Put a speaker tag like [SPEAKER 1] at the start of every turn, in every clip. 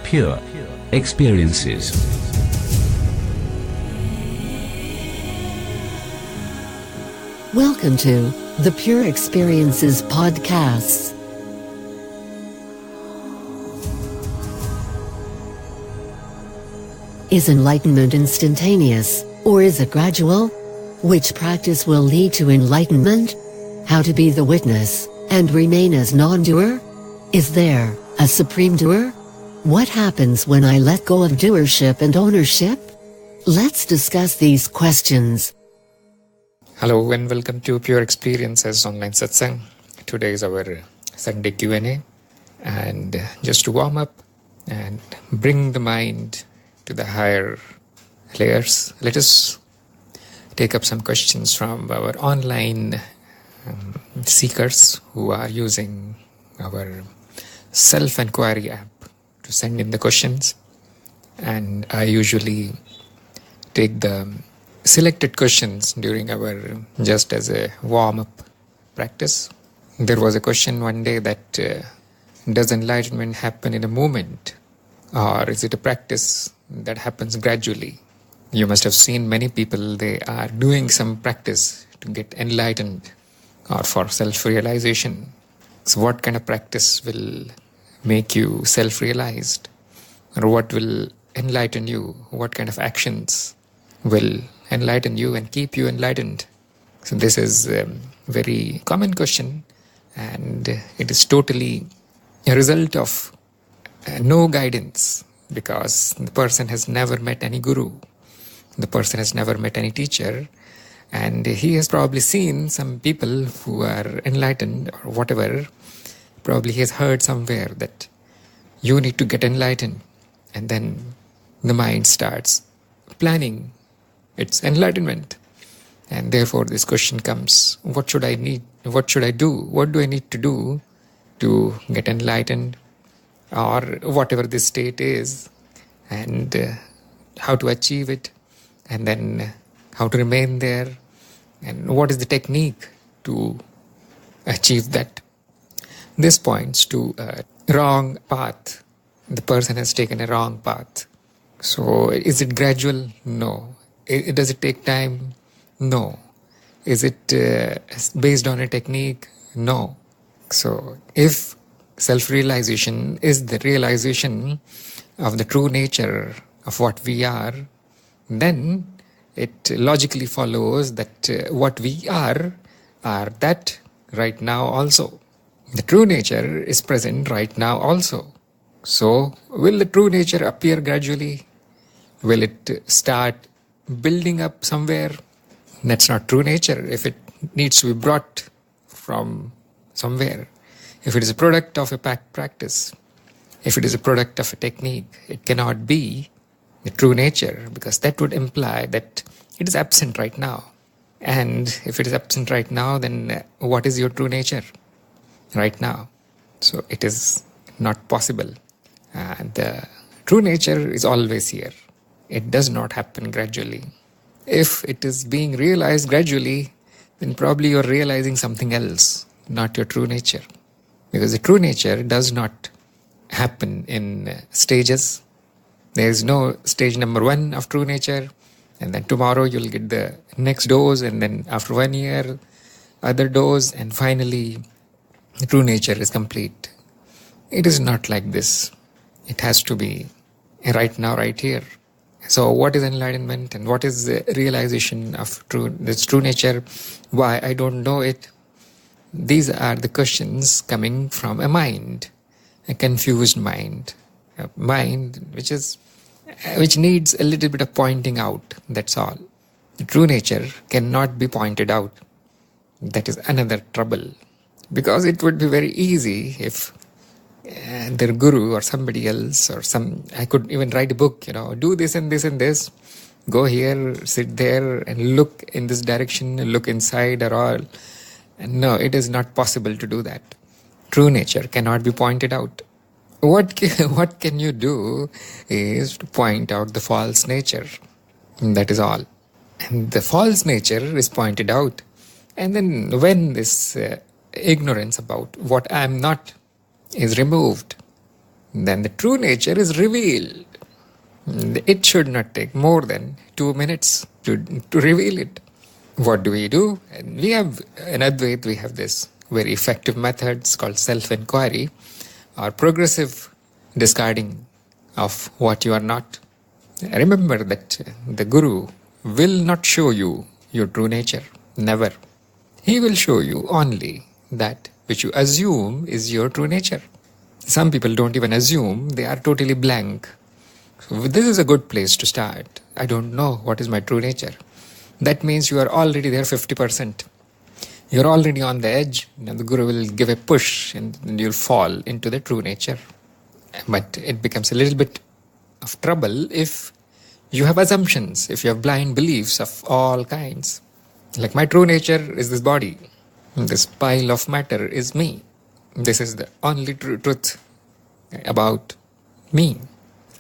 [SPEAKER 1] pure experiences.
[SPEAKER 2] Welcome to the Pure Experiences Podcasts. Is enlightenment instantaneous, or is it gradual? Which practice will lead to enlightenment? How to be the witness, and remain as non-doer? Is there a supreme doer? What happens when I let go of doership and ownership? Let's discuss these questions.
[SPEAKER 3] Hello and welcome to Pure Experiences Online Satsang. Today is our Sunday Q&A, and just to warm up and bring the mind to the higher layers, let us take up some questions from our online seekers who are using our self-inquiry app to send in the questions. And I usually take the selected questions during our just as a warm-up practice. There was a question one day that does enlightenment happen in a moment, or is it a practice that happens gradually? You must have seen many people, they are doing some practice to get enlightened or for self-realization. So what kind of practice will make you self-realized? Or what will enlighten you? What kind of actions will enlighten you and keep you enlightened? So this is a very common question, and it is totally a result of no guidance, because the person has never met any guru. The person has never met any teacher, and he has probably seen some people who are enlightened or whatever. Probably he has heard somewhere that you need to get enlightened, and then the mind starts planning its enlightenment. And therefore this question comes, what should I need? What should I do? What do I need to do to get enlightened, or whatever this state is, and how to achieve it, and then how to remain there, and what is the technique to achieve that? This points to a wrong path. The person has taken a wrong path. So is it gradual? No. Does it take time? No. Is it based on a technique? No. So if self-realization is the realization of the true nature of what we are, then it logically follows that what we are that right now also. The true nature is present right now also. So will the true nature appear gradually? Will it start building up somewhere? That's not true nature. If it needs to be brought from somewhere, if it is a product of a practice, if it is a product of a technique, it cannot be the true nature, because that would imply that it is absent right now. And if it is absent right now, then what is your true nature right now? So it is not possible. The true nature is always here. It does not happen gradually. If it is being realized gradually, then probably you're realizing something else, not your true nature. Because the true nature does not happen in stages. There is no stage number 1 of true nature, and then tomorrow you'll get the next dose, and then after 1 year, other dose, and finally the true nature is complete. It is not like this. It has to be right now, right here. So what is enlightenment, and what is the realization of this true nature? Why I don't know it? These are the questions coming from a mind, a confused mind, a mind which needs a little bit of pointing out, that's all. The true nature cannot be pointed out. That is another trouble, because it would be very easy if their guru or somebody else or I could even write a book, do this and this and this, go here, sit there and look in this direction, look inside or all. And no, it is not possible to do that. True nature cannot be pointed out. What can you do is to point out the false nature. That is all. And the false nature is pointed out. And then when this ignorance about what I am not is removed, then the true nature is revealed. It should not take more than 2 minutes to reveal it. What do? And we have, in Advait, we have this very effective methods called self-inquiry or progressive discarding of what you are not. Remember that the Guru will not show you your true nature. Never. He will show you only that which you assume is your true nature. Some people don't even assume, they are totally blank. So this is a good place to start. I don't know what is my true nature. That means you are already there 50%. You're already on the edge, and the Guru will give a push and you'll fall into the true nature. But it becomes a little bit of trouble if you have assumptions, if you have blind beliefs of all kinds. Like my true nature is this body. This pile of matter is me. This is the only truth about me.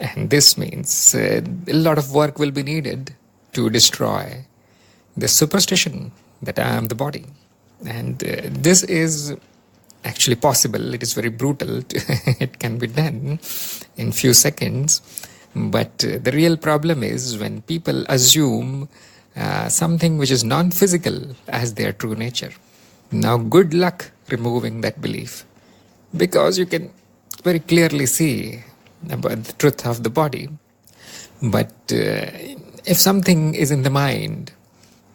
[SPEAKER 3] And this means a lot of work will be needed to destroy the superstition that I am the body. And this is actually possible. It is very brutal. It can be done in few seconds. But the real problem is when people assume something which is non-physical as their true nature. Now good luck removing that belief, because you can very clearly see about the truth of the body. But if something is in the mind,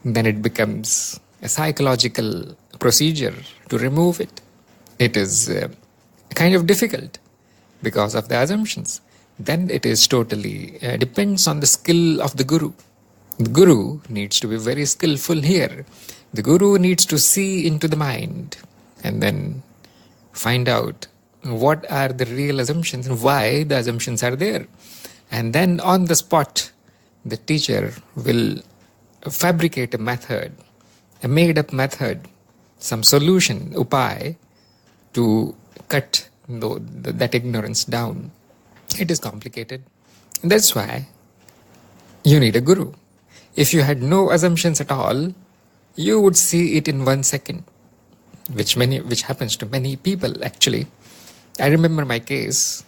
[SPEAKER 3] then it becomes a psychological procedure to remove it. It is kind of difficult because of the assumptions. Then it is totally depends on the skill of the Guru. The Guru needs to be very skillful here. The Guru needs to see into the mind and then find out what are the real assumptions and why the assumptions are there. And then on the spot, the teacher will fabricate a method, a made-up method, some solution, upai, to cut that ignorance down. It is complicated. That's why you need a Guru. If you had no assumptions at all, you would see it in 1 second, which happens to many people actually. I remember my case.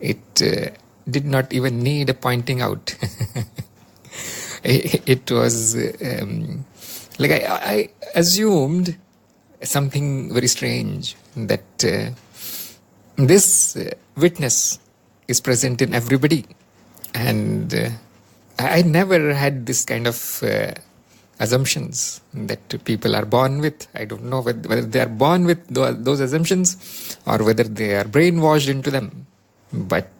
[SPEAKER 3] It did not even need a pointing out. It was like I assumed something very strange, that this witness is present in everybody, and I never had this kind of assumptions that people are born with. I don't know whether they are born with those assumptions or whether they are brainwashed into them. But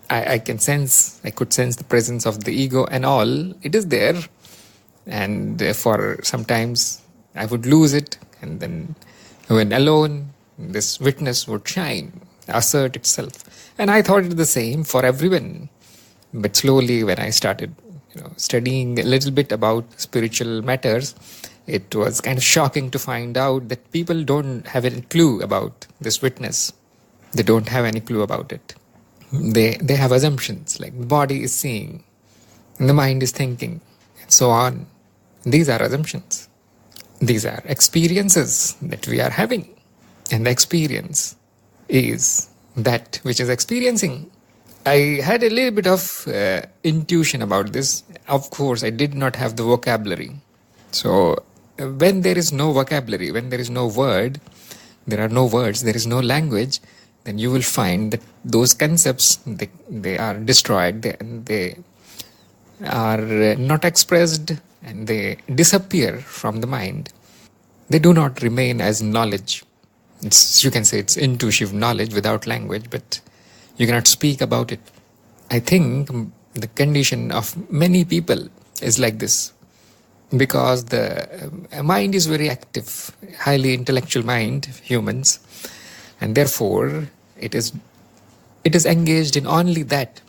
[SPEAKER 3] I could sense the presence of the ego and all. It is there, and for sometimes I would lose it, and then when alone, this witness would shine, assert itself. And I thought it the same for everyone. But slowly, when I started studying a little bit about spiritual matters, it was kind of shocking to find out that people don't have any clue about this witness. They don't have any clue about it. They have assumptions, like the body is seeing, and the mind is thinking, and so on. These are assumptions. These are experiences that we are having. And the experience is that which is experiencing. I had a little bit of intuition about this. Of course, I did not have the vocabulary. So when there is no vocabulary, when there is no word, there are no words, there is no language, then you will find that those concepts, they are destroyed, they are not expressed, and they disappear from the mind. They do not remain as knowledge. You can say it's intuitive knowledge without language, but you cannot speak about it. I think the condition of many people is like this, because the mind is very active, highly intellectual mind, humans, and therefore it is engaged in only that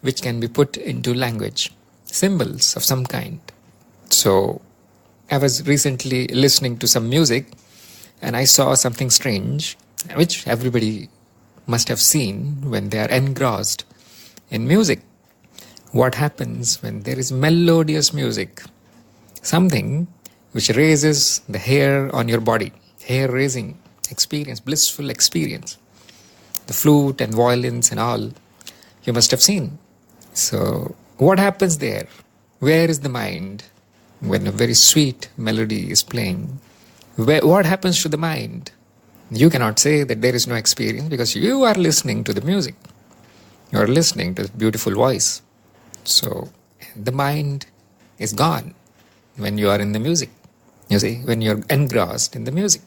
[SPEAKER 3] which can be put into language, symbols of some kind. So I was recently listening to some music, and I saw something strange, which everybody must have seen when they are engrossed in music. What happens when there is melodious music? Something which raises the hair on your body, hair raising experience, blissful experience. the flute and violins and all, you must have seen. So what happens there? Where is the mind when a very sweet melody is playing? What happens to the mind? You cannot say that there is no experience because you are listening to the music. You are listening to the beautiful voice. So the mind is gone when you are in the music. You see, when you are engrossed in the music,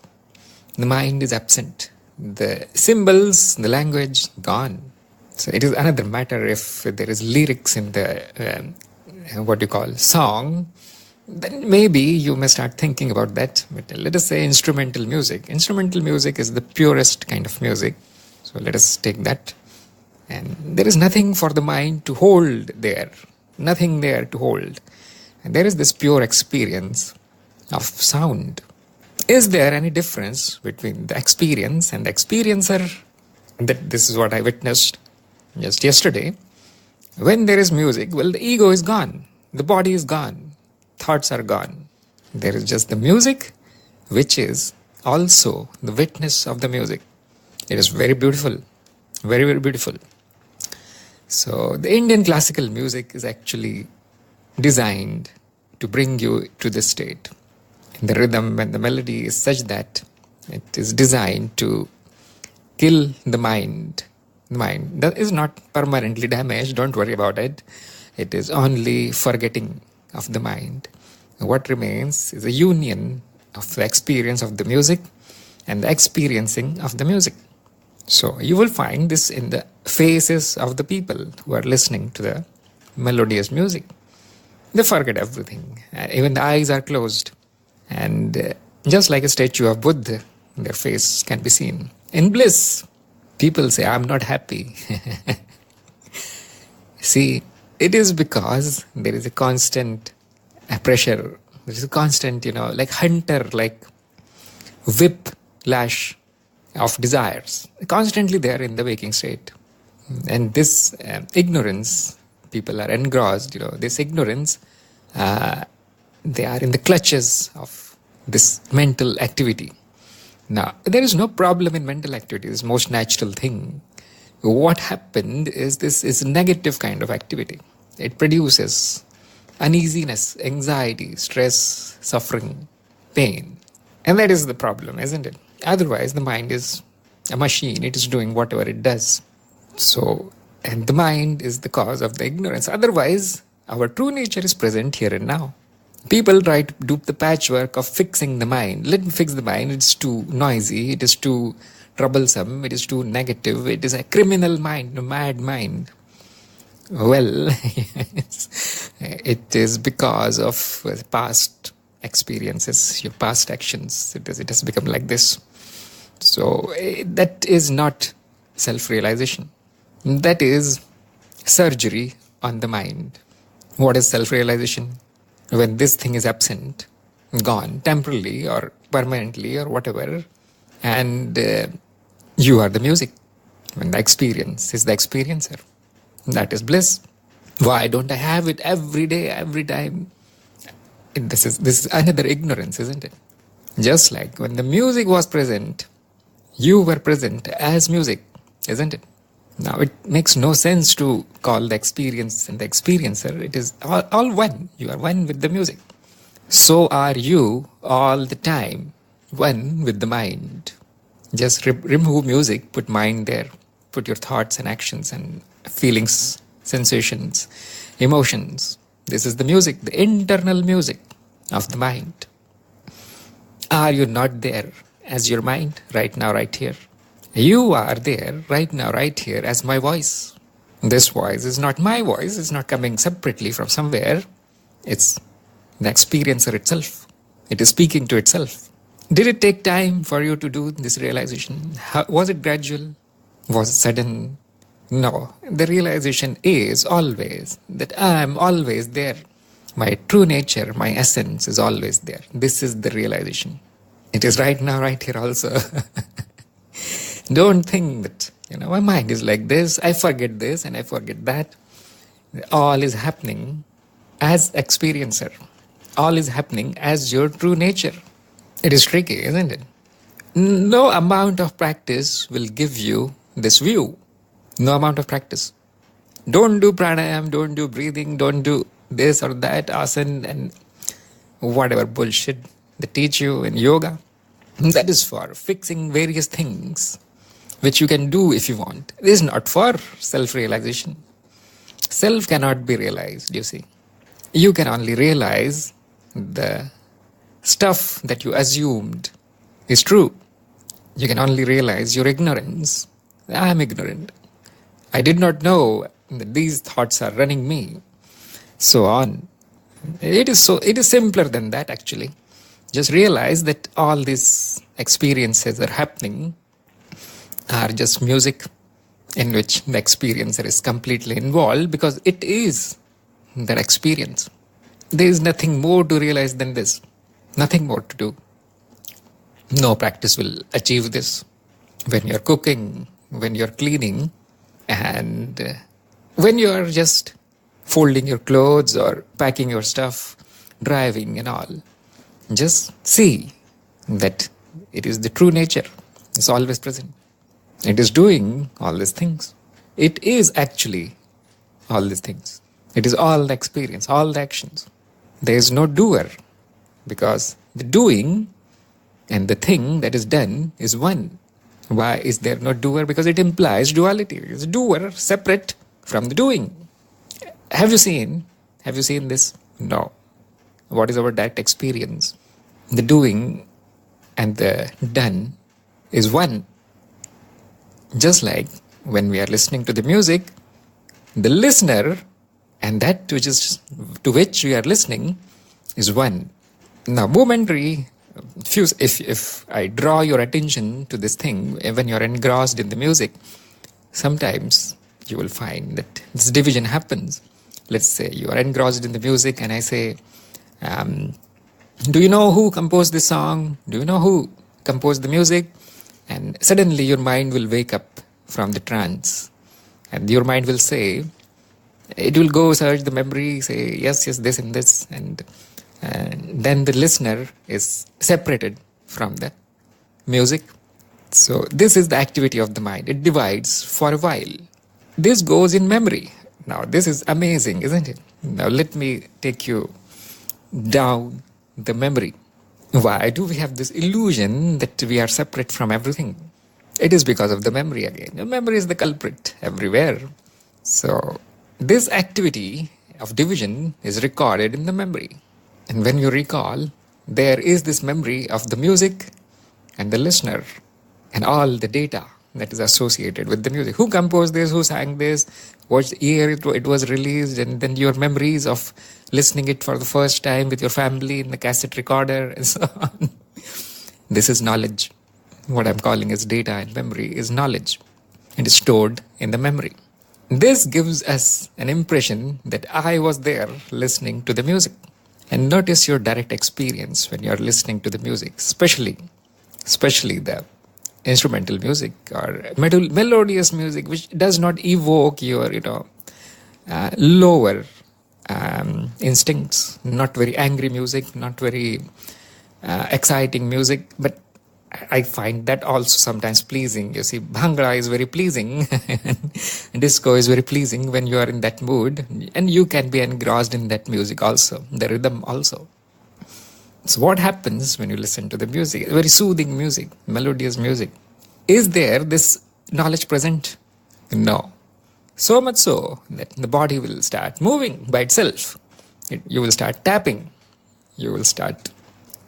[SPEAKER 3] the mind is absent. The symbols, the language, gone. So it is another matter if there is lyrics in the what you call song, then maybe you may start thinking about that. But let us say instrumental music. Instrumental music is the purest kind of music. So let us take that. And there is nothing for the mind to hold there. Nothing there to hold. And there is this pure experience of sound. Is there any difference between the experience and the experiencer? This is what I witnessed just yesterday. When there is music, well, the ego is gone. The body is gone. Thoughts are gone. There is just the music, which is also the witness of the music. It is very beautiful. Very, very beautiful. So the Indian classical music is actually designed to bring you to this state. The rhythm and the melody is such that it is designed to kill the mind. The mind that is not permanently damaged, don't worry about it. It is only forgetting of the mind. What remains is a union of the experience of the music and the experiencing of the music. So you will find this in the faces of the people who are listening to the melodious music. They forget everything. Even the eyes are closed. And just like a statue of Buddha, their face can be seen. In bliss, people say, I'm not happy. See, it is because there is a constant pressure. There is a constant, like hunter, like whiplash of desires. Constantly there in the waking state. And this ignorance, people are engrossed, this ignorance, they are in the clutches of this mental activity. Now, there is no problem in mental activity. It's the most natural thing. What happened is this is a negative kind of activity. It produces uneasiness, anxiety, stress, suffering, pain. And that is the problem, isn't it? Otherwise, the mind is a machine. It is doing whatever it does. So, and the mind is the cause of the ignorance. Otherwise, our true nature is present here and now. People try to do the patchwork of fixing the mind. Let me fix the mind. It's too noisy. It is too troublesome. It is too negative. It is a criminal mind, a mad mind. Well, it is because of past experiences, your past actions. It has become like this. So that is not self-realization. That is surgery on the mind. What is self-realization? When this thing is absent, gone, temporarily or permanently or whatever, and you are the music. When the experience is the experiencer, that is bliss. Why don't I have it every day, every time? This is another ignorance, isn't it? Just like when the music was present, you were present as music, isn't it? Now it makes no sense to call the experience and the experiencer. It is all one. You are one with the music. So are you all the time one with the mind. Just remove music, put mind there. Put your thoughts and actions and feelings, sensations, emotions. This is the music, the internal music of the mind. Are you not there as your mind right now, right here? You are there right now, right here as my voice. This voice is not my voice. It's not coming separately from somewhere. It's the experiencer itself. It is speaking to itself. Did it take time for you to do this realization? Was it gradual? Was it sudden? No. The realization is always that I am always there. My true nature, my essence is always there. This is the realization. It is right now, right here also. Don't think that, my mind is like this, I forget this and I forget that. All is happening as experiencer. All is happening as your true nature. It is tricky, isn't it? No amount of practice will give you this view. No amount of practice. Don't do pranayam, don't do breathing, don't do this or that, asana and whatever bullshit they teach you in yoga. That is for fixing various things which you can do if you want. It is not for self-realization. Self cannot be realized, you see. You can only realize the stuff that you assumed is true. You can only realize your ignorance. I am ignorant. I did not know that these thoughts are running me. So on. It is simpler than that actually. Just realize that all these experiences are happening are just music in which the experiencer is completely involved because it is that experience. There is nothing more to realize than this. Nothing more to do. No practice will achieve this. When you're cooking, when you're cleaning, and when you're just folding your clothes or packing your stuff, driving and all, just see that it is the true nature. It's always present. It is doing all these things. It is actually all these things. It is all the experience, all the actions. There is no doer because the doing and the thing that is done is one. Why is there no doer? Because it implies duality. It's doer separate from the doing. Have you seen this? No. What is our direct experience? The doing and the done is one. Just like when we are listening to the music, the listener and that to which we are listening is one. Now, momentary, if I draw your attention to this thing, when you're engrossed in the music, sometimes you will find that this division happens. Let's say you are engrossed in the music and I say, do you know who composed this song? Do you know who composed the music? And suddenly your mind will wake up from the trance and your mind will say, it will go search the memory, say yes, this and this, and then the listener is separated from the music. So this is the activity of the mind. It divides for a while. This goes in memory. Now this is amazing, isn't it? Now let me take you down the memory. Why do we have this illusion that we are separate from everything? It is because of the memory again. The memory is the culprit everywhere. So this activity of division is recorded in the memory. And when you recall, there is this memory of the music and the listener and all the data that is associated with the music. Who composed this? Who sang this? What year it was released? And then your memories of listening it for the first time with your family in the cassette recorder and so on. This is knowledge. What I'm calling as data and memory is knowledge. It is stored in the memory. This gives us an impression that I was there listening to the music. And notice your direct experience when you're listening to the music, especially the instrumental music or melodious music, which does not evoke your, lower instincts. Not very angry music, not very exciting music, but I find that also sometimes pleasing. You see, Bhangra is very pleasing, disco is very pleasing when you are in that mood, and you can be engrossed in that music also, the rhythm also. So what happens when you listen to the music? Very soothing music, melodious music. Is there this knowledge present? No. So much so that the body will start moving by itself. You will start tapping. You will start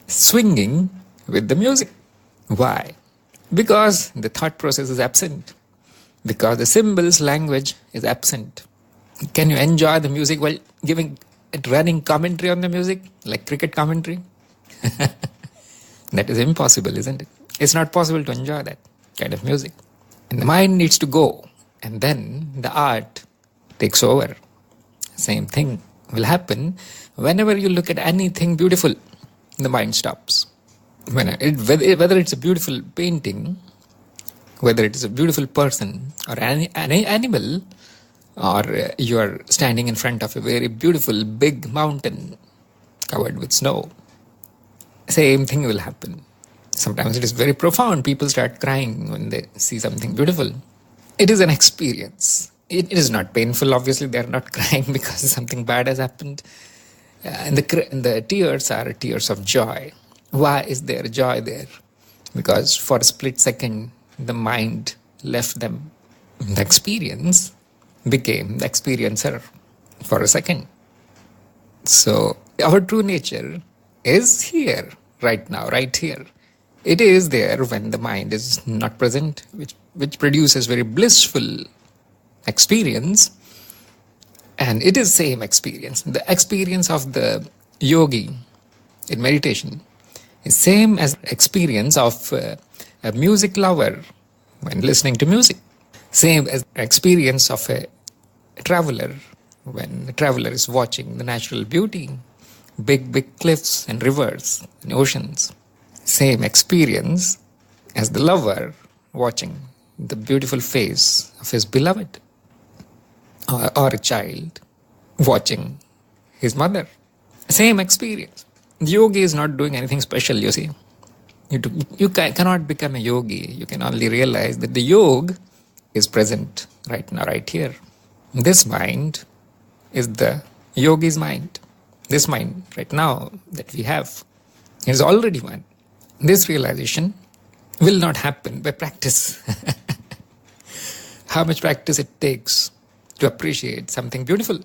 [SPEAKER 3] swinging with the music. Why? Because the thought process is absent. Because the symbols language is absent. Can you enjoy the music while giving running commentary on the music, like cricket commentary? That is impossible, isn't it? It's not possible to enjoy that kind of music. And the mind needs to go, and then the art takes over. Same thing will happen whenever you look at anything beautiful, the mind stops. Whether it's a beautiful painting, whether it is a beautiful person or any animal, or you are standing in front of a very beautiful big mountain covered with snow, same thing will happen. Sometimes it is very profound. People start crying when they see something beautiful. It is an experience. It is not painful. Obviously, they are not crying because something bad has happened. And the tears are tears of joy. Why is there joy there? Because for a split second, the mind left them. The experience became the experiencer for a second. So our true nature is here, right now, right here. It is there when the mind is not present, which produces very blissful experience. And it is same experience. The experience of the yogi in meditation is same as experience of a music lover when listening to music. Same as experience of a traveler when the traveler is watching the natural beauty, big cliffs and rivers and oceans. Same experience as the lover watching the beautiful face of his beloved, or a child watching his mother. Same experience. The yogi is not doing anything special, you see. You cannot become a yogi. You can only realize that the yoga is present right now, right here. This mind is the yogi's mind. This mind right now that we have is already one. This realization will not happen by practice. How much practice it takes to appreciate something beautiful.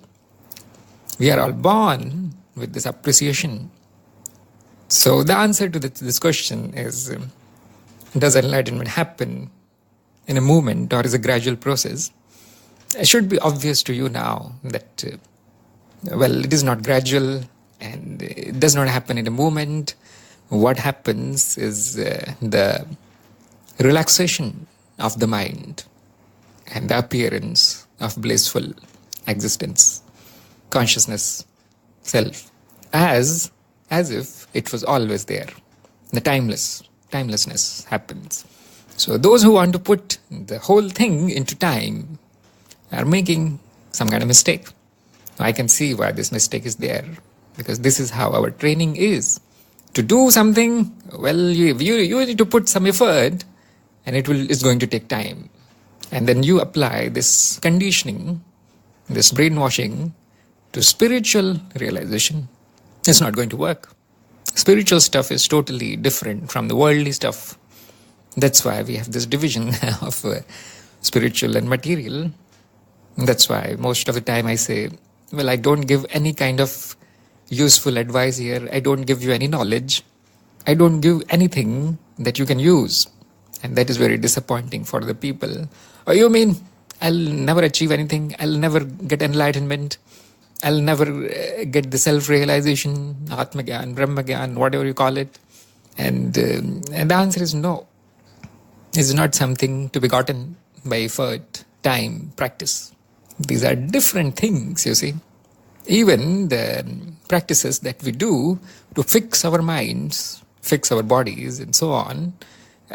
[SPEAKER 3] We are all born with this appreciation. So the answer to this question is, does enlightenment happen in a moment or is a gradual process? It should be obvious to you now that, it is not gradual and it does not happen in a moment. What happens is the relaxation of the mind and the appearance of blissful existence, consciousness, self, as if it was always there. The timelessness happens. So those who want to put the whole thing into time are making some kind of mistake. I can see why this mistake is there, because this is how our training is. To do something, you need to put some effort, and it's going to take time. And then you apply this conditioning, this brainwashing to spiritual realization. It's not going to work. Spiritual stuff is totally different from the worldly stuff. That's why we have this division of spiritual and material. That's why most of the time I say, I don't give any kind of useful advice here. I don't give you any knowledge. I don't give anything that you can use. And that is very disappointing for the people. Oh, you mean I'll never achieve anything? I'll never get enlightenment? I'll never get the self-realization, Atma-gyan, Brahma-gyan, whatever you call it? And the answer is no. It's not something to be gotten by effort, time, practice. These are different things, you see. Even the practices that we do to fix our minds, fix our bodies and so on,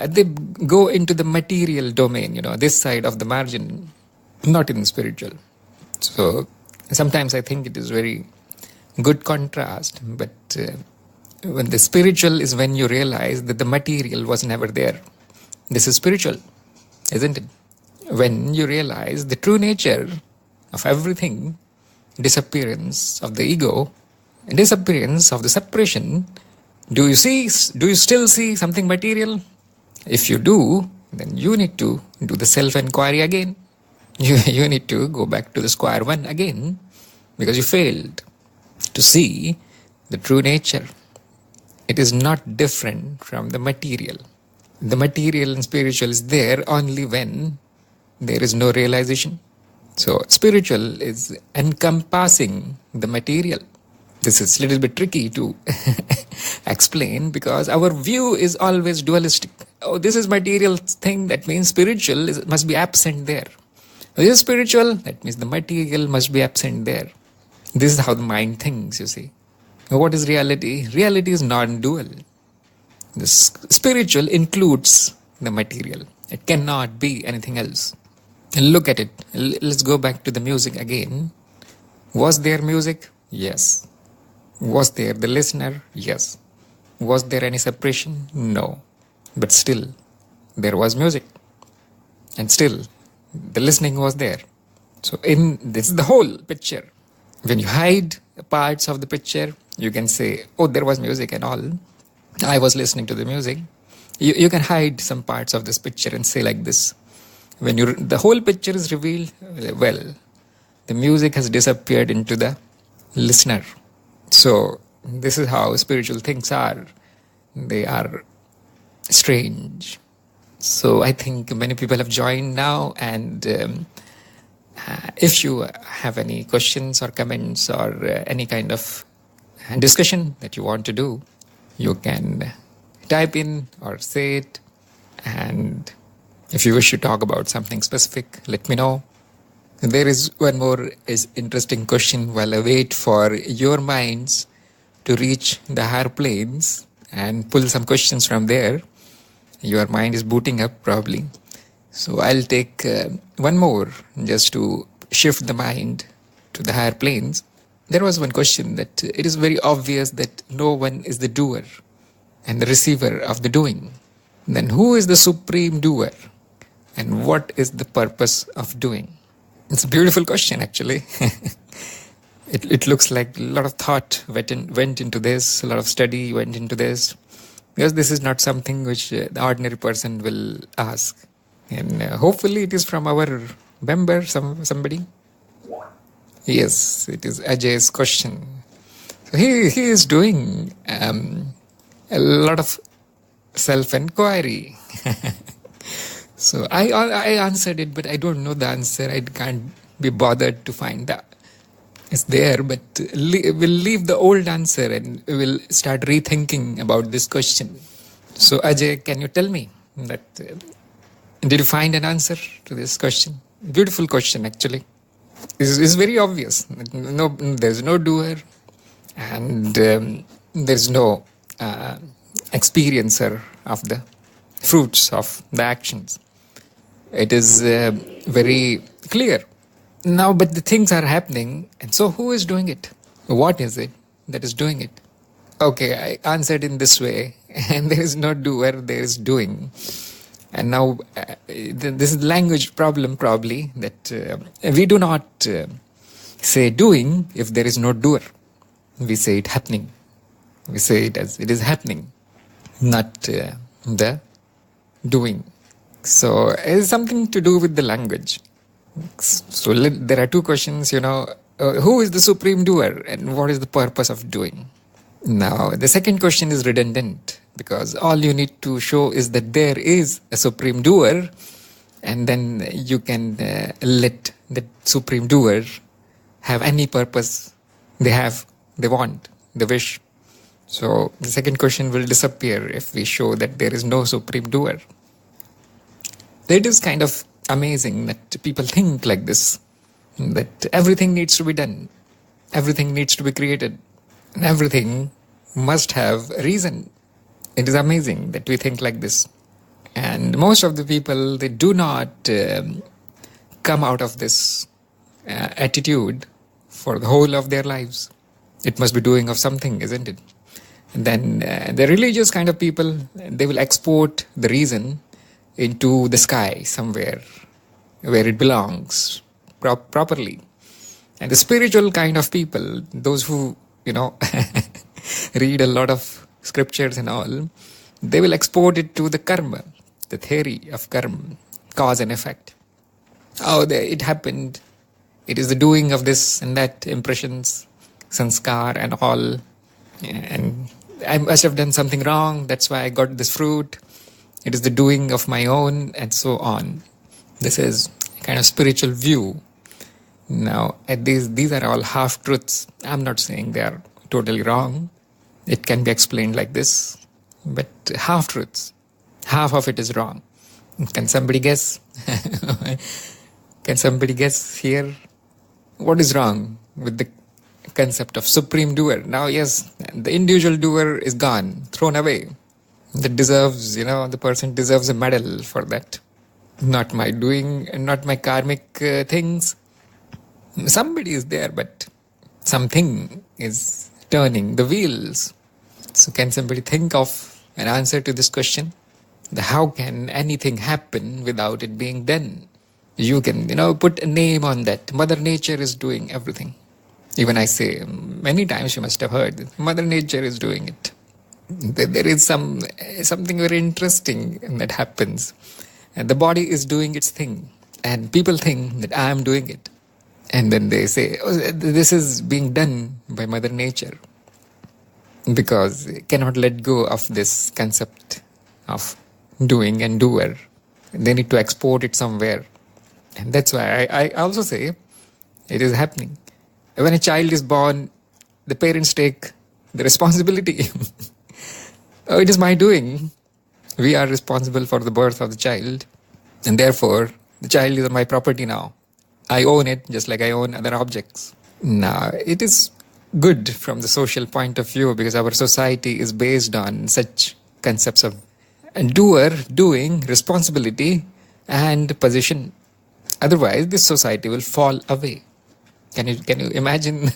[SPEAKER 3] they go into the material domain, this side of the margin, not in spiritual. So sometimes I think it is very good contrast, but when the spiritual is when you realize that the material was never there. This is spiritual, isn't it? When you realize the true nature of everything, disappearance of the ego, disappearance of the separation, do you still see something material? If you do, then you need to do the self-inquiry again. You need to go back to the square one again, because you failed to see the true nature. It is not different from the material. The material and spiritual is there only when there is no realization. So spiritual is encompassing the material. This is a little bit tricky to explain, because our view is always dualistic. Oh, this is material thing, that means spiritual must be absent there. This is spiritual, that means the material must be absent there. This is how the mind thinks, you see. What is reality? Reality is non-dual. The spiritual includes the material. It cannot be anything else. Look at it. Let's go back to the music again. Was there music? Yes. Was there the listener? Yes. Was there any separation? No. But still, there was music. And still, The listening was there. So this is the whole picture. When you hide parts of the picture, you can say, oh, there was music and all. I was listening to the music. You can hide some parts of this picture and say like this. When the whole picture is revealed, well, the music has disappeared into the listener. So this is how spiritual things are. They are strange. So I think many people have joined now, and if you have any questions or comments or any kind of discussion that you want to do, you can type in or say it. And if you wish to talk about something specific, let me know. There is one more interesting question while I wait for your minds to reach the higher planes and pull some questions from there. Your mind is booting up probably. So I'll take one more just to shift the mind to the higher planes. There was one question that it is very obvious that no one is the doer and the receiver of the doing. Then who is the supreme doer and what is the purpose of doing? It's a beautiful question actually. It looks like a lot of thought went into this, a lot of study went into this. Because this is not something which the ordinary person will ask. And hopefully it is from our member, somebody. Yes, it is Ajay's question. So he is doing a lot of self-inquiry. So I answered it, but I don't know the answer. I can't be bothered to find that. It's there, but we'll leave the old answer and we'll start rethinking about this question. So Ajay, can you tell me that did you find an answer to this question? Beautiful question actually. It's very obvious. No, there's no doer and there's no experiencer of the fruits of the actions. It is very clear. Now, but the things are happening, and so who is doing it? What is it that is doing it? Okay, I answered in this way, and there is no doer, there is doing. And now, this is language problem probably, that we do not say doing if there is no doer. We say it happening. We say it as it is happening, not the doing. So it is something to do with the language. So there are two questions, who is the supreme doer and what is the purpose of doing? Now, the second question is redundant because all you need to show is that there is a supreme doer and then you can let the supreme doer have any purpose they want, they wish. So the second question will disappear if we show that there is no supreme doer. It is kind of amazing that people think like this, that everything needs to be done, everything needs to be created, and everything must have a reason. It is amazing that we think like this. And most of the people, they do not come out of this attitude for the whole of their lives. It must be doing of something, isn't it? And then the religious kind of people, they will export the reason into the sky somewhere where it belongs properly. And the spiritual kind of people, those who, read a lot of scriptures and all, they will export it to the karma, the theory of karma, cause and effect. Oh, it happened. It is the doing of this and that, impressions, sanskar and all. And I must have done something wrong. That's why I got this fruit. It is the doing of my own and so on. This is a kind of spiritual view. Now, these are all half-truths. I'm not saying they are totally wrong. It can be explained like this. But half-truths. Half of it is wrong. Can somebody guess? Can somebody guess here? What is wrong with the concept of supreme doer? Now, yes, the individual doer is gone, thrown away. That deserves, the person deserves a medal for that. Not my doing, not my karmic things. Somebody is there, but something is turning the wheels. So can somebody think of an answer to this question? How can anything happen without it being done? You can, put a name on that. Mother Nature is doing everything. Even I say, many times you must have heard, Mother Nature is doing it. There is something very interesting that happens. And the body is doing its thing. And people think that I am doing it. And then they say, oh, this is being done by Mother Nature. Because they cannot let go of this concept of doing and doer. They need to export it somewhere. And that's why I also say it is happening. When a child is born, the parents take the responsibility. Oh, it is my doing. We are responsible for the birth of the child. And therefore, the child is my property now. I own it just like I own other objects. Now, it is good from the social point of view because our society is based on such concepts of doer, doing, responsibility, and position. Otherwise, this society will fall away. Can you imagine?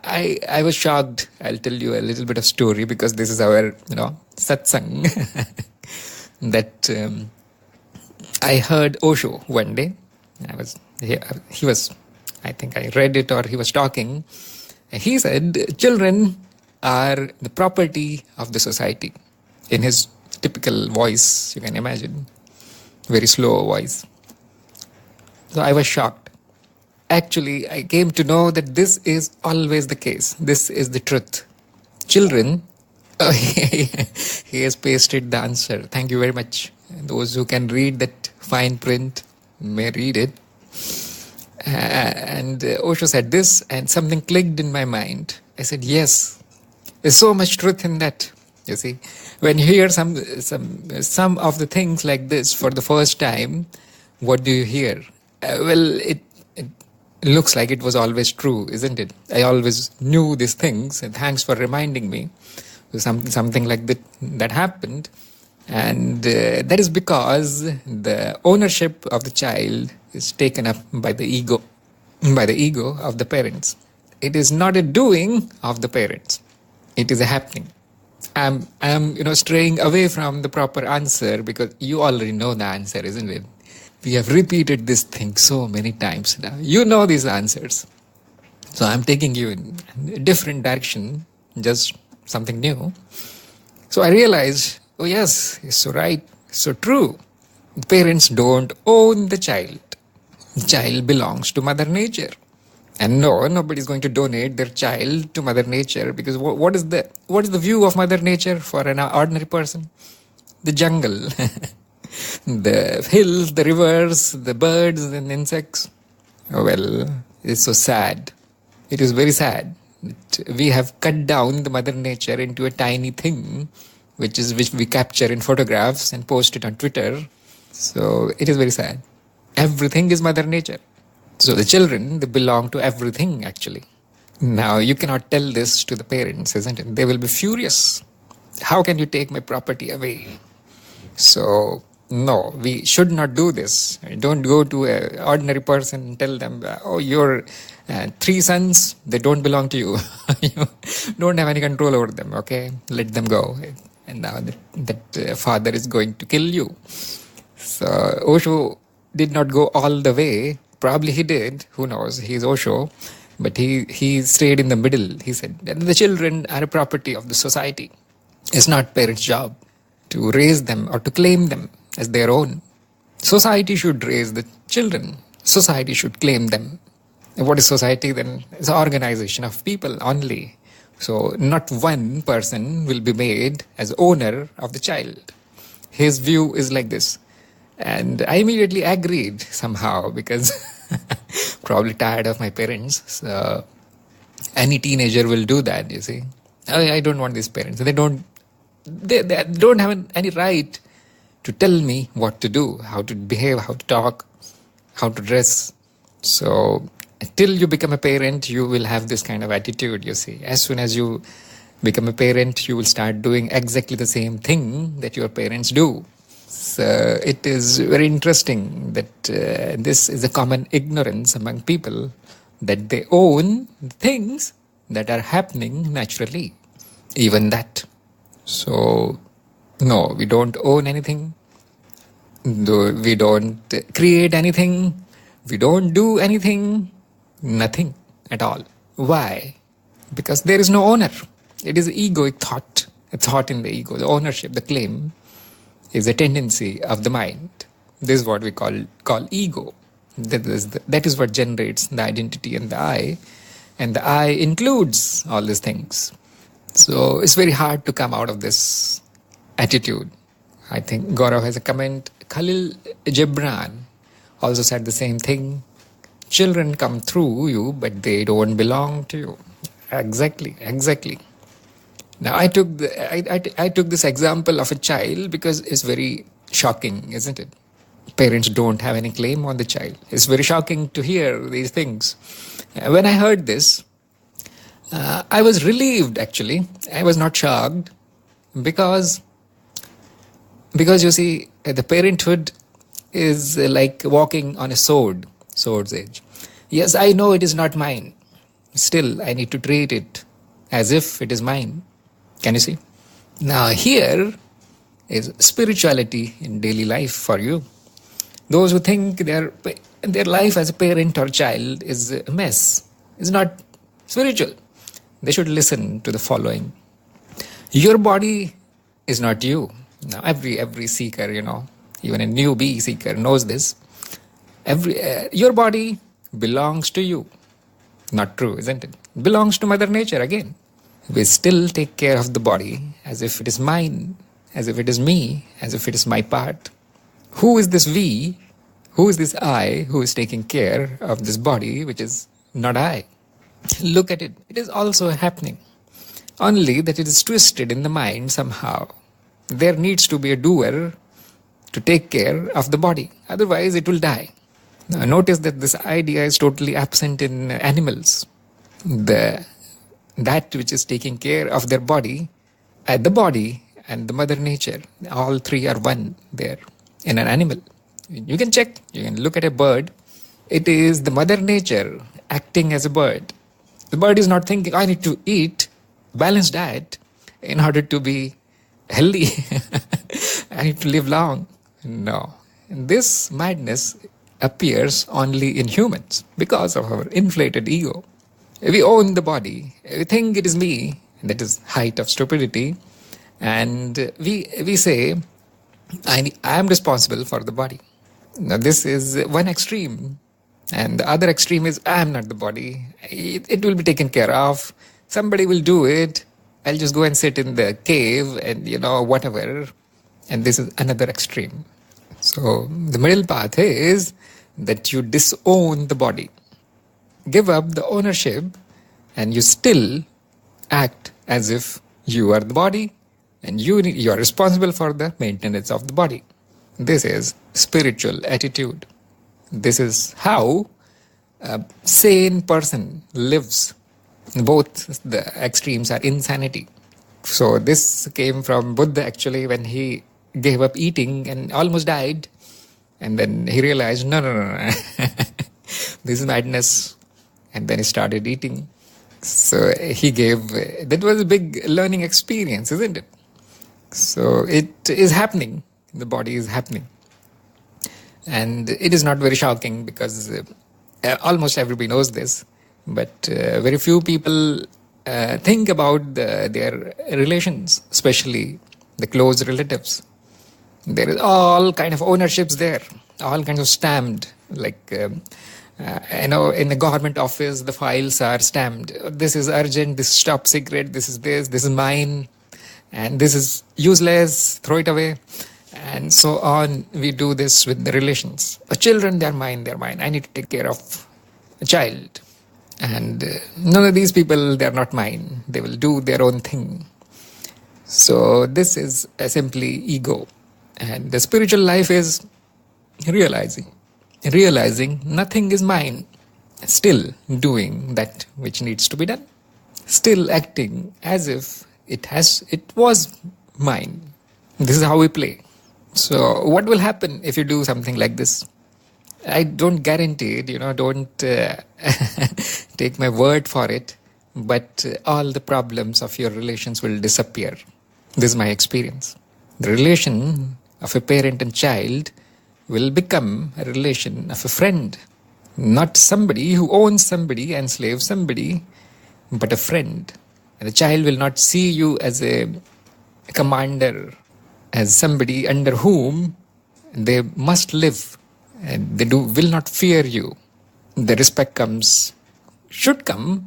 [SPEAKER 3] I was shocked. I'll tell you a little bit of story because this is our satsang. That I heard Osho one day. He was, I think I read it or he was talking. He said children are the property of the society. In his typical voice, you can imagine, very slow voice. So I was shocked. Actually, I came to know that this is always the case. This is the truth. Children, he has pasted the answer. Thank you very much. Those who can read that fine print may read it. And Osho said this, and something clicked in my mind. I said, yes, there's so much truth in that. You see, when you hear some of the things like this for the first time, what do you hear? Well, it looks like it was always true, isn't it? I always knew these things, and thanks for reminding me. Something like that happened, and that is because the ownership of the child is taken up by the ego of the parents. It is not a doing of the parents; it is a happening. I'm straying away from the proper answer because you already know the answer, isn't it? We have repeated this thing so many times now. You know these answers. So I'm taking you in a different direction, just something new. So I realized, oh yes, it's so right, so true. Parents don't own the child. The child belongs to Mother Nature. And no, nobody's going to donate their child to Mother Nature because what is the view of Mother Nature for an ordinary person? The jungle. The hills, the rivers, the birds and insects. Well, it's so sad. It is very sad. We have cut down the Mother Nature into a tiny thing, which we capture in photographs and post it on Twitter. So it is very sad. Everything is Mother Nature. So the children, they belong to everything actually. Now you cannot tell this to the parents, isn't it? They will be furious. How can you take my property away? So no, we should not do this. Don't go to an ordinary person and tell them, oh, your 3 sons, they don't belong to you. You don't have any control over them, okay? Let them go. And now that father is going to kill you. So Osho did not go all the way. Probably he did. Who knows? He's Osho. But he stayed in the middle. He said that the children are a property of the society. It's not parents' job to raise them or to claim them as their own. Society should raise the children. Society should claim them. And what is society then? It's an organization of people only. So not one person will be made as owner of the child. His view is like this. And I immediately agreed somehow because probably tired of my parents. So any teenager will do that, you see. I don't want these parents. They don't have any right to tell me what to do, how to behave, how to talk, how to dress. So till you become a parent, you will have this kind of attitude, you see. As soon as you become a parent, you will start doing exactly the same thing that your parents do. So it is very interesting that this is a common ignorance among people, that they own things that are happening naturally, even that. So no, we don't own anything. Though we don't create anything, we don't do anything, nothing at all. Why? Because there is no owner. It is egoic thought, a thought in the ego. The ownership, the claim, is a tendency of the mind. This is what we call ego. That is what generates the identity and the I includes all these things. So it's very hard to come out of this attitude. I think Gaurav has a comment. Khalil Gibran also said the same thing. Children come through you, but they don't belong to you. Exactly. Now I took this example of a child because it's very shocking, isn't it? Parents don't have any claim on the child. It's very shocking to hear these things. When I heard this, I was relieved actually. I was not shocked because you see, the parenthood is like walking on a sword's edge. Yes, I know it is not mine. Still, I need to treat it as if it is mine. Can you see? Now here is spirituality in daily life for you. Those who think their life as a parent or child is a mess, is not spiritual, they should listen to the following. Your body is not you. Now every seeker, even a newbie seeker knows this. Your body belongs to you. Not true, isn't it? Belongs to Mother Nature again. We still take care of the body as if it is mine, as if it is me, as if it is my part. Who is this we? Who is this I who is taking care of this body, which is not I? Look at it. It is also happening. Only that it is twisted in the mind somehow. There needs to be a doer to take care of the body. Otherwise, it will die. Now, notice that this idea is totally absent in animals. That which is taking care of their body, the body and the Mother Nature, all three are one there in an animal. You can check, you can look at a bird. It is the Mother Nature acting as a bird. The bird is not thinking, I need to eat balanced diet in order to be healthy. I need to live long. No. This madness appears only in humans because of our inflated ego. We own the body. We think it is me. That is height of stupidity. And we say, I am responsible for the body. Now this is one extreme. And the other extreme is, I am not the body. It will be taken care of. Somebody will do it. I'll just go and sit in the cave and, whatever. And this is another extreme. So the middle path is that you disown the body. Give up the ownership and you still act as if you are the body and you are responsible for the maintenance of the body. This is spiritual attitude. This is how a sane person lives. Both the extremes are insanity. So this came from Buddha actually when he gave up eating and almost died. And then he realized, no. This is madness. And then he started eating. So that was a big learning experience, isn't it? So it is happening. The body is happening. And it is not very shocking because almost everybody knows this. But very few people think about their relations, especially the close relatives. There is all kind of ownerships there, all kinds of stamped, like, in the government office, the files are stamped. This is urgent, this is top secret, this is mine, and this is useless, throw it away. And so on, we do this with the relations. Children, they're mine. I need to take care of a child. And none of these people, they're not mine. They will do their own thing. So this is simply ego. And the spiritual life is realizing nothing is mine. Still doing that which needs to be done. Still acting as if it was mine. This is how we play. So what will happen if you do something like this? I don't guarantee it, don't take my word for it, but all the problems of your relations will disappear. This is my experience. The relation of a parent and child will become a relation of a friend. Not somebody who owns somebody and slaves somebody, but a friend. And the child will not see you as a commander, as somebody under whom they must live, and they will not fear you. The respect should come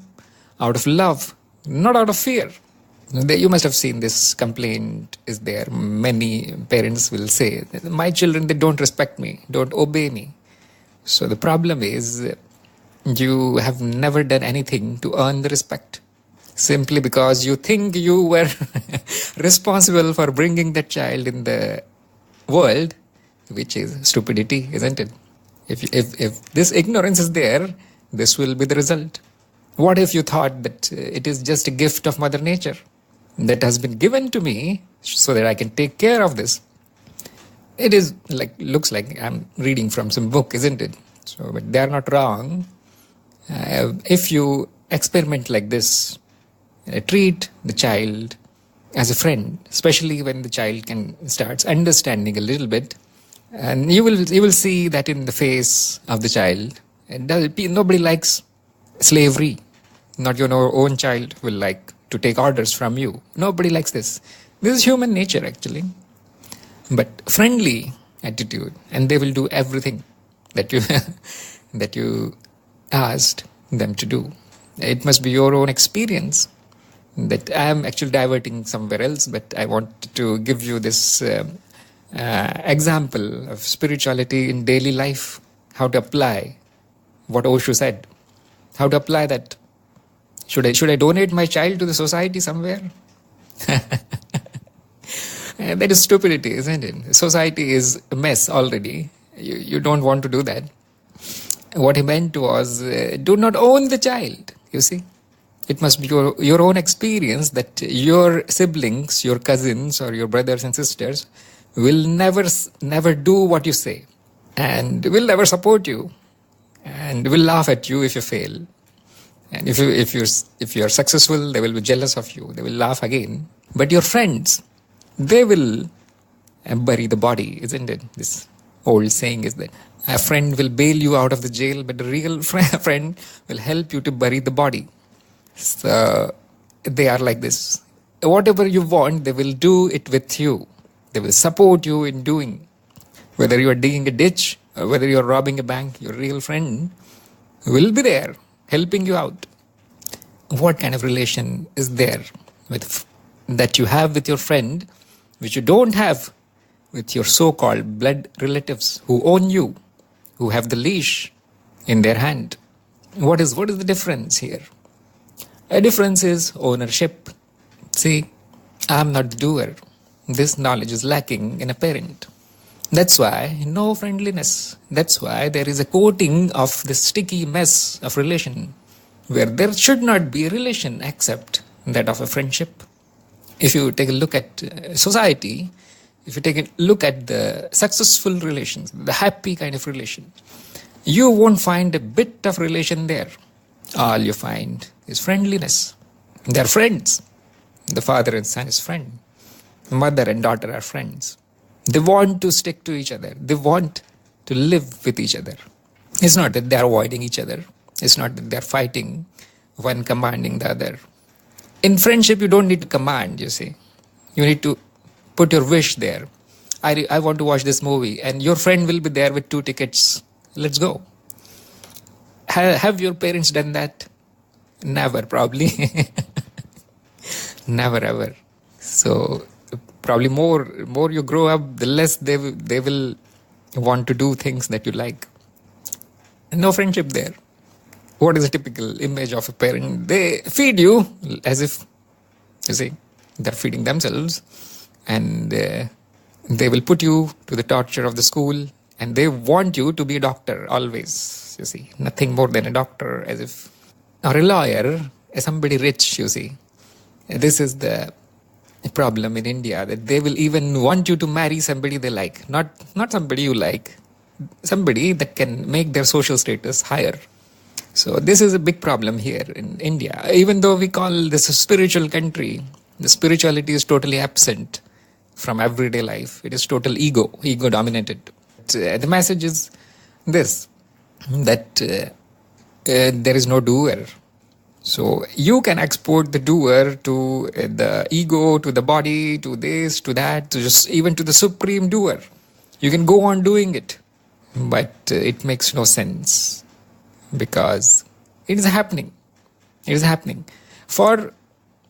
[SPEAKER 3] out of love, not out of fear. You must have seen this complaint is there. Many parents will say, my children, they don't respect me, don't obey me. So the problem is you have never done anything to earn the respect. Simply because you think you were responsible for bringing that child in the world, which is stupidity, isn't it? If this ignorance is there, this will be the result. What if you thought that it is just a gift of Mother Nature that has been given to me so that I can take care of this? It is looks like I'm reading from some book, isn't it? So, but they are not wrong. If you experiment like this, treat the child as a friend, especially when the child starts understanding a little bit, and you will see that in the face of the child. Nobody likes slavery. Not your own child will like to take orders from you. Nobody likes this. This is human nature, actually. But friendly attitude, and they will do everything that you that you asked them to do. It must be your own experience. That I am actually diverting somewhere else, but I want to give you this example of spirituality in daily life, how to apply what Osho said, how to apply that. Should I donate my child to the society somewhere? That is stupidity, isn't it? Society is a mess already. You don't want to do that. What he meant was, do not own the child, you see. It must be your own experience that your siblings, your cousins, or your brothers and sisters will never do what you say, and will never support you, and will laugh at you if you fail. And if you're successful, they will be jealous of you. They will laugh again. But your friends, they will bury the body, isn't it? This old saying is that a friend will bail you out of the jail, but a real friend will help you to bury the body. So they are like this. Whatever you want, they will do it with you. They will support you in doing. Whether you are digging a ditch or whether you are robbing a bank, your real friend will be there helping you out. What kind of relation is there that you have with your friend, which you don't have with your so-called blood relatives who own you, who have the leash in their hand? What is the difference here? A difference is ownership. See, I'm not the doer. This knowledge is lacking in a parent. That's why no friendliness. That's why there is a coating of this sticky mess of relation, where there should not be a relation except that of a friendship. If you take a look at society, if you take a look at the successful relations, the happy kind of relation, you won't find a bit of relation there. All you find is friendliness. They're friends. The father and son is friend. Mother and daughter are friends. They want to stick to each other. They want to live with each other. It's not that they're avoiding each other. It's not that they're fighting, one commanding the other. In friendship, you don't need to command, you see. You need to put your wish there. I want to watch this movie, and your friend will be there with 2 tickets. Let's go. Have your parents done that? Never, probably. Never, ever. So, probably more you grow up, the less they will want to do things that you like. No friendship there. What is a typical image of a parent? They feed you as if, you see, they're feeding themselves, and they will put you to the torture of the school, and they want you to be a doctor always, you see. Nothing more than a doctor, as if, or a lawyer, somebody rich, you see. This is the problem in India, that they will even want you to marry somebody they like, not somebody you like, somebody that can make their social status higher. So this is a big problem here in India. Even though we call this a spiritual country, the spirituality is totally absent from everyday life. It is total ego dominated. But the message is this, that there is no doer. So you can export the doer to the ego, to the body, to this, to that, to just even to the supreme doer. You can go on doing it, but it makes no sense because it is happening. It is happening. For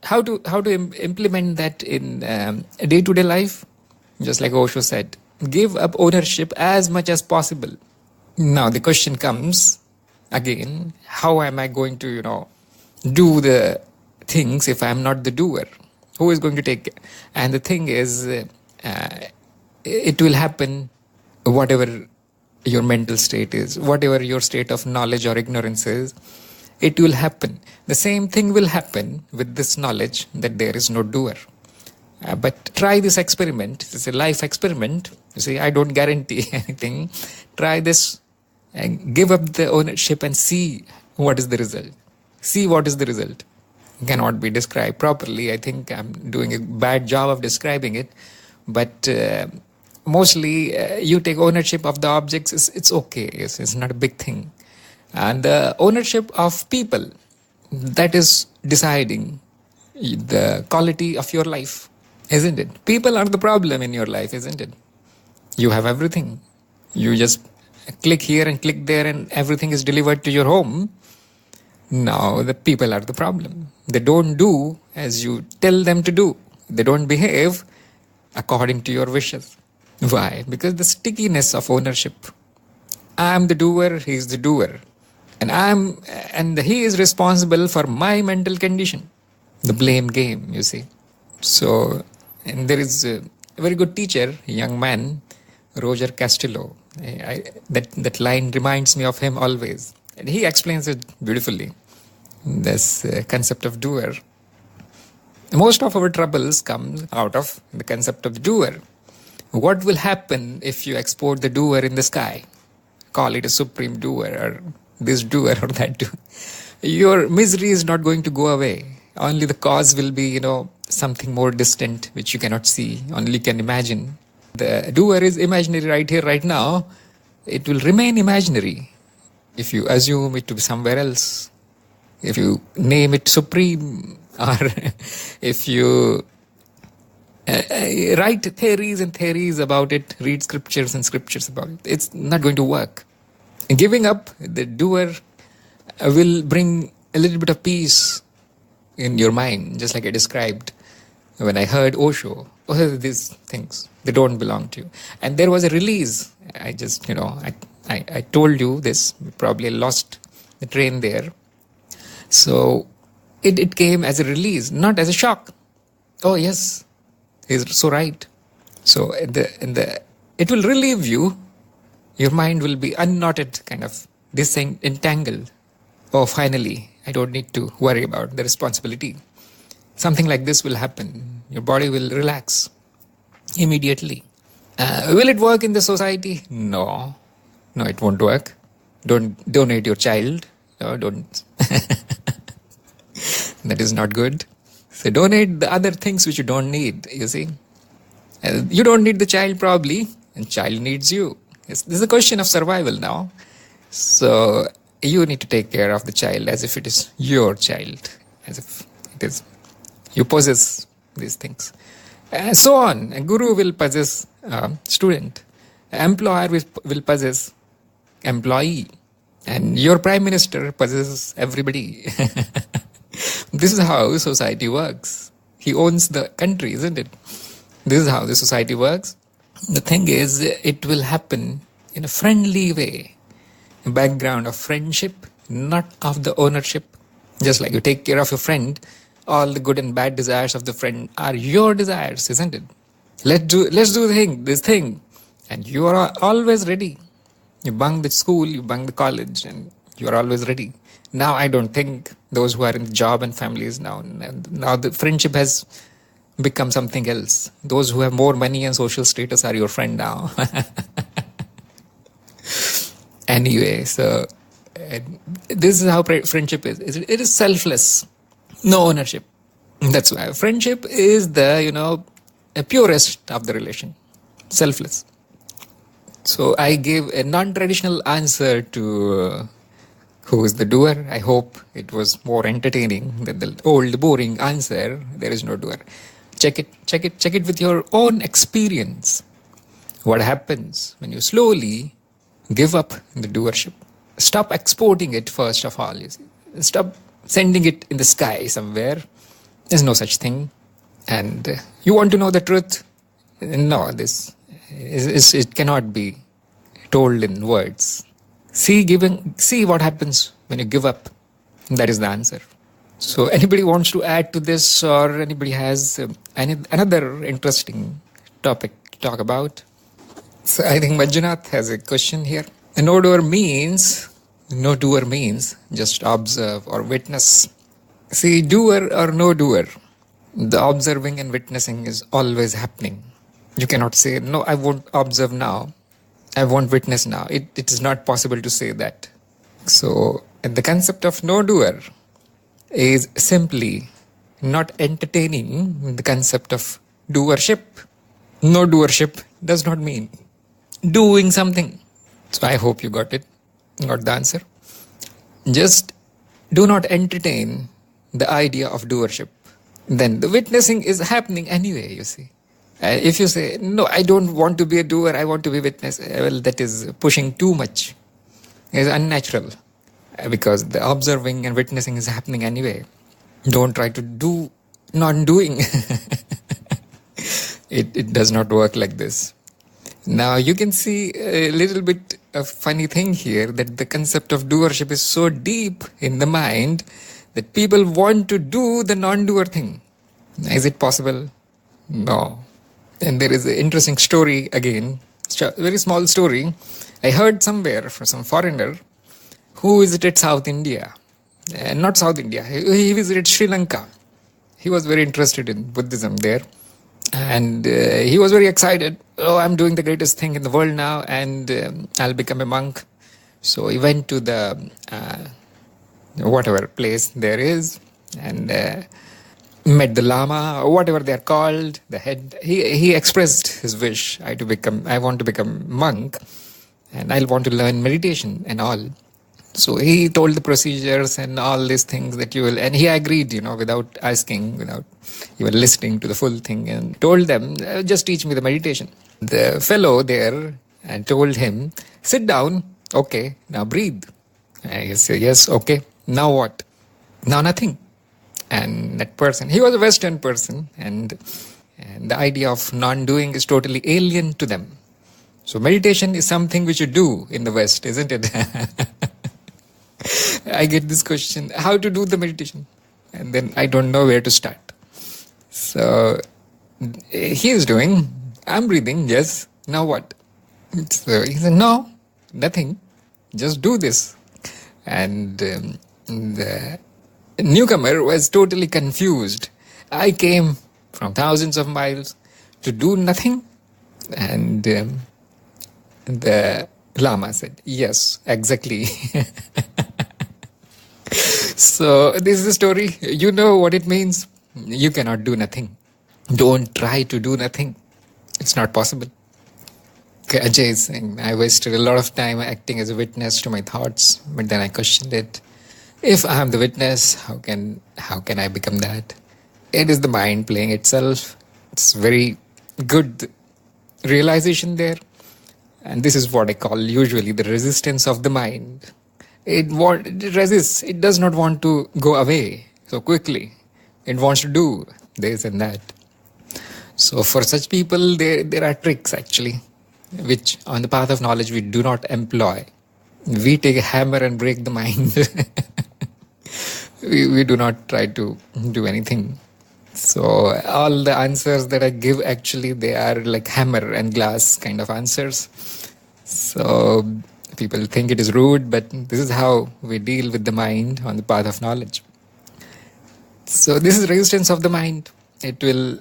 [SPEAKER 3] how to implement that in day-to-day life, just like Osho said, give up ownership as much as possible. Now the question comes again, how am I going to, do the things if I am not the doer? Who is going to take it? And the thing is, it will happen whatever your mental state is, whatever your state of knowledge or ignorance is, it will happen. The same thing will happen with this knowledge that there is no doer. But try this experiment. It's a life experiment. You see, I don't guarantee anything. Try this and give up the ownership and see what is the result. See what is the result. It cannot be described properly. I think I'm doing a bad job of describing it. But mostly you take ownership of the objects. It's okay. It's not a big thing. And the ownership of people, that is deciding the quality of your life, isn't it? People are the problem in your life, isn't it? You have everything. You just click here and click there and everything is delivered to your home. Now the people are the problem. They don't do as you tell them to do. They don't behave according to your wishes. Why? Because the stickiness of ownership. I am the doer, he is the doer. And he is responsible for my mental condition. The blame game, you see. So, and there is a very good teacher, a young man, Roger Castillo. That line reminds me of him always. And he explains it beautifully. This concept of doer. Most of our troubles come out of the concept of doer. What will happen if you export the doer in the sky? Call it a supreme doer or this doer or that doer. Your misery is not going to go away. Only the cause will be, something more distant which you cannot see, only can imagine. The doer is imaginary right here, right now. It will remain imaginary if you assume it to be somewhere else. If you name it supreme, or if you write theories and theories about it, read scriptures and scriptures about it, it's not going to work. Giving up the doer will bring a little bit of peace in your mind, just like I described when I heard Osho. These things, they don't belong to you. And there was a release. I just, I told you this, probably lost the train there. So it came as a release, not as a shock. Oh yes, he's so right. So it will relieve you. Your mind will be unknotted, kind of entangled. Oh, finally, I don't need to worry about the responsibility. Something like this will happen. Your body will relax immediately. Will it work in the society? No, it won't work. Don't donate your child. No, don't. That is not good. So donate the other things which you don't need, you see. You don't need the child probably, and child needs you. This is a question of survival now. So you need to take care of the child as if it is your child, as if it is, you possess these things. So on. A guru will possess student. Employer will possess employee. And your prime minister possesses everybody. This is how society works. He owns the country, isn't it? This is how the society works. The thing is, it will happen in a friendly way. A background of friendship, not of the ownership. Just like you take care of your friend, all the good and bad desires of the friend are your desires, isn't it? Let's do this thing. And you are always ready. You bunk the school, you bunk the college, and you are always ready. Now I don't think those who are in job and families now the friendship has become something else. Those who have more money and social status are your friend now. Anyway, so this is how friendship is. It is selfless, no ownership. That's why friendship is the, a purest of the relation, selfless. So I gave a non-traditional answer to who is the doer. I hope it was more entertaining than the old boring answer. There is no doer. Check it with your own experience. What happens when you slowly give up the doership? Stop exporting it first of all. You see. Stop sending it in the sky somewhere. There's no such thing. And you want to know the truth? No, it cannot be told in words. See what happens when you give up. That is the answer. So anybody wants to add to this, or anybody has another interesting topic to talk about? So I think Manjunath has a question here. No doer means just observe or witness. See, doer or no doer, the observing and witnessing is always happening. You cannot say, no, I won't observe now. I won't witness now. It is not possible to say that. So the concept of no doer is simply not entertaining the concept of doership. No doership does not mean doing something. So I hope you got the answer. Just do not entertain the idea of doership. Then the witnessing is happening anyway, you see. If you say, no, I don't want to be a doer, I want to be a witness, well, that is pushing too much. It's unnatural. Because the observing and witnessing is happening anyway. Don't try to do non-doing. It does not work like this. Now you can see a little bit of funny thing here, that the concept of doership is so deep in the mind that people want to do the non-doer thing. Is it possible? No. And there is an interesting story again, a very small story. I heard somewhere from some foreigner who visited South India. Not South India, he visited Sri Lanka. He was very interested in Buddhism there. And he was very excited. Oh, I'm doing the greatest thing in the world now, and I'll become a monk. So he went to the whatever place there is, and met the Lama, or whatever they are called, the head. He expressed his wish, I want to become monk, and I want to learn meditation and all. So he told the procedures and all these things that you will, and he agreed, without asking, without even listening to the full thing, and told them, just teach me the meditation. The fellow there and told him, sit down, okay, now breathe. And he said, yes, okay, now what? Now nothing. And that person, he was a Western person, and the idea of non-doing is totally alien to them. So meditation is something which you do in the West, isn't it? I get this question, how to do the meditation? And then I don't know where to start. So he is doing, I'm breathing, yes, now what? So he said, no, nothing, just do this. And the newcomer was totally confused. I came from thousands of miles to do nothing. And the Lama said, yes, exactly. So this is the story. You know what it means. You cannot do nothing. Don't try to do nothing. It's not possible. Okay, Ajay is saying, I wasted a lot of time acting as a witness to my thoughts, but then I questioned it. If I am the witness, how can I become that? It is the mind playing itself. It's very good realization there. And this is what I call usually the resistance of the mind. It resists. It does not want to go away so quickly. It wants to do this and that. So for such people, there are tricks actually, which on the path of knowledge we do not employ. We take a hammer and break the mind. we do not try to do anything. So all the answers that I give, actually, they are like hammer and glass kind of answers. So people think it is rude, but this is how we deal with the mind on the path of knowledge. So this is resistance of the mind. It will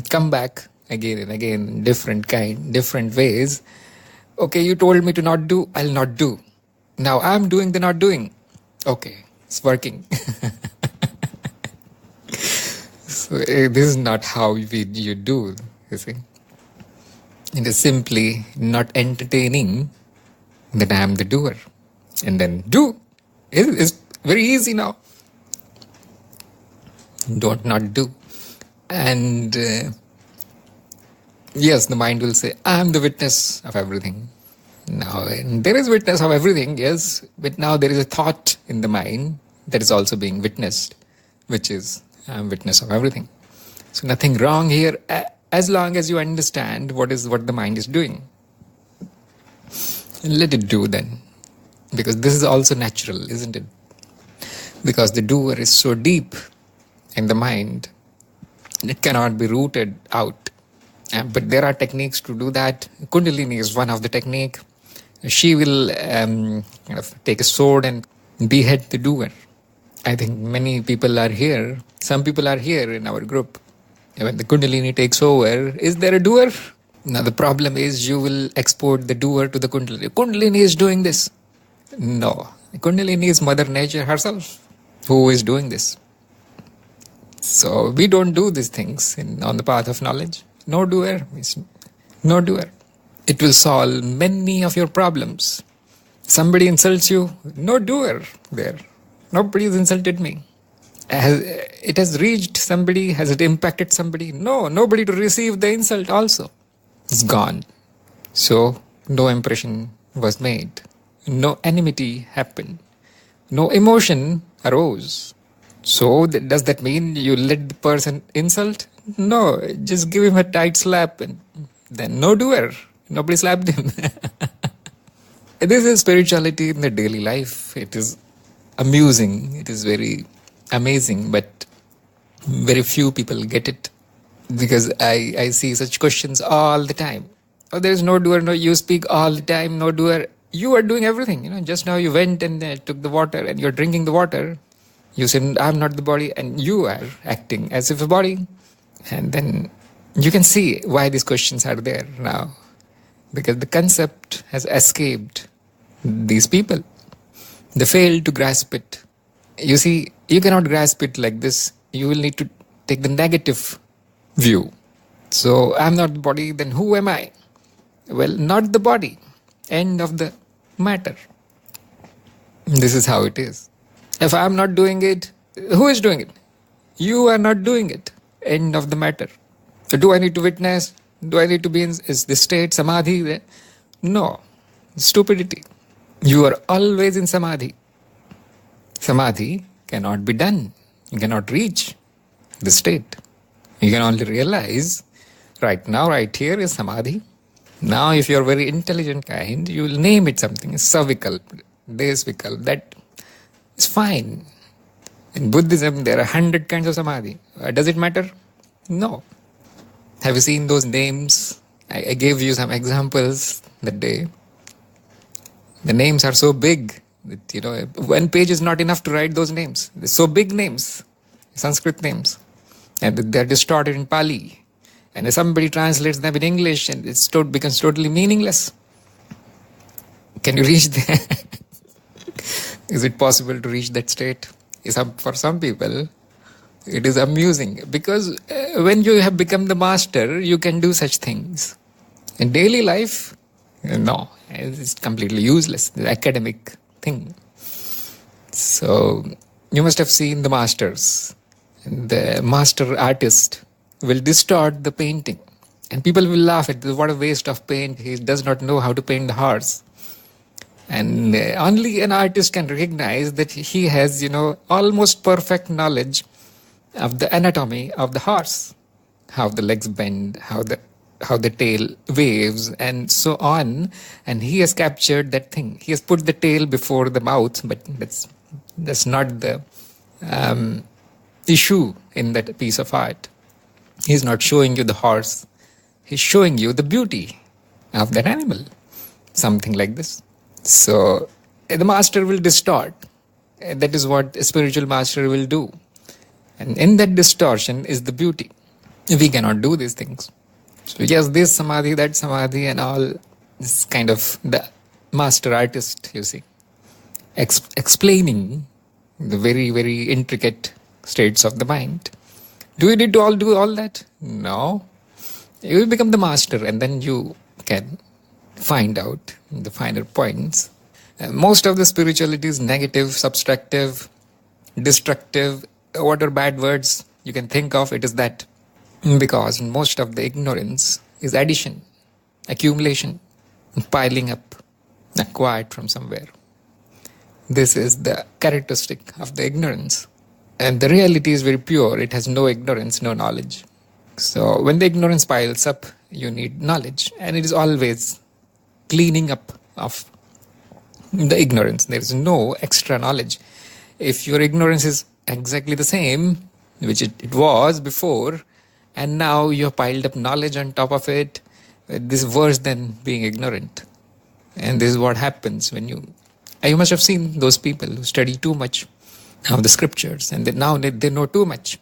[SPEAKER 3] come back again and again, different ways. Okay, you told me to not do, I'll not do. Now I'm doing the not doing. Okay, it's working. So this is not how you do, you see. It is simply not entertaining that I am the doer. And then do. It's very easy now. Don't not do. And yes, the mind will say, I am the witness of everything. Now, there is witness of everything, yes, but now there is a thought in the mind that is also being witnessed, which is, I am witness of everything. So nothing wrong here, as long as you understand what the mind is doing. And let it do then, because this is also natural, isn't it? Because the doer is so deep in the mind, it cannot be rooted out. But there are techniques to do that. Kundalini is one of the technique. She will take a sword and behead the doer. I think many people are here. Some people are here in our group. When the Kundalini takes over, is there a doer? Now the problem is you will export the doer to the Kundalini. Kundalini is doing this. No. Kundalini is Mother Nature herself who is doing this. So we don't do these things on the path of knowledge. No doer is no doer. It will solve many of your problems. Somebody insults you, no doer there. Nobody has insulted me. It has reached somebody, has it impacted somebody? No, nobody to receive the insult also. It's gone. So no impression was made. No enmity happened. No emotion arose. So does that mean you let the person insult? No, just give him a tight slap and then no doer. Nobody slapped him. This is spirituality in the daily life. It is amusing. It is very amazing, but very few people get it. Because I see such questions all the time. Oh, there is no doer. No, you speak all the time. No doer. You are doing everything. Just now you went and took the water and you're drinking the water. You said, I'm not the body, and you are acting as if a body. And then you can see why these questions are there now. Because the concept has escaped these people. They failed to grasp it. You see, you cannot grasp it like this. You will need to take the negative view. So, I'm not the body, then who am I? Well, not the body. End of the matter. This is how it is. If I'm not doing it, who is doing it? You are not doing it. End of the matter. So do I need to witness? Do I need to be in is the state, samadhi? No. Stupidity. You are always in samadhi. Samadhi cannot be done. You cannot reach the state. You can only realize right now, right here is samadhi. Now if you're very intelligent kind, you will name it something. Savikal, Desvikal, that is fine. In Buddhism, there are 100 kinds of samadhi. Does it matter? No. Have you seen those names? I gave you some examples that day. The names are so big that, one page is not enough to write those names. They're so big names, Sanskrit names. And they're distorted in Pali. And if somebody translates them in English, and it becomes totally meaningless. Can you reach there? Is it possible to reach that state? For some people, it is amusing. Because when you have become the master, you can do such things. In daily life, no. It's completely useless. The academic thing. So, you must have seen the masters. The master artist will distort the painting. And people will laugh at this. What a waste of paint. He does not know how to paint the horse. And only an artist can recognize that he has, almost perfect knowledge of the anatomy of the horse. How the legs bend, how the tail waves, and so on. And he has captured that thing. He has put the tail before the mouth, but that's not the issue in that piece of art. He's not showing you the horse. He's showing you the beauty of that animal. Something like this. So, the master will distort. That is what a spiritual master will do. And in that distortion is the beauty. We cannot do these things. So, yes, this samadhi, that samadhi, and all this kind of the master artist, you see, explaining the very, very intricate states of the mind. Do we need to all do all that? No. You will become the master, and then you can find out the finer points. Most of the spirituality is negative, subtractive, destructive, what are bad words you can think of, it is that. Because most of the ignorance is addition, accumulation, piling up, acquired from somewhere. This is the characteristic of the ignorance. And the reality is very pure. It has no ignorance, no knowledge. So when the ignorance piles up, you need knowledge. And it is always cleaning up of the ignorance. There is no extra knowledge. If your ignorance is exactly the same, which it was before, and now you have piled up knowledge on top of it, this is worse than being ignorant. And this is what happens when you must have seen those people who study too much of the scriptures, and now they know too much.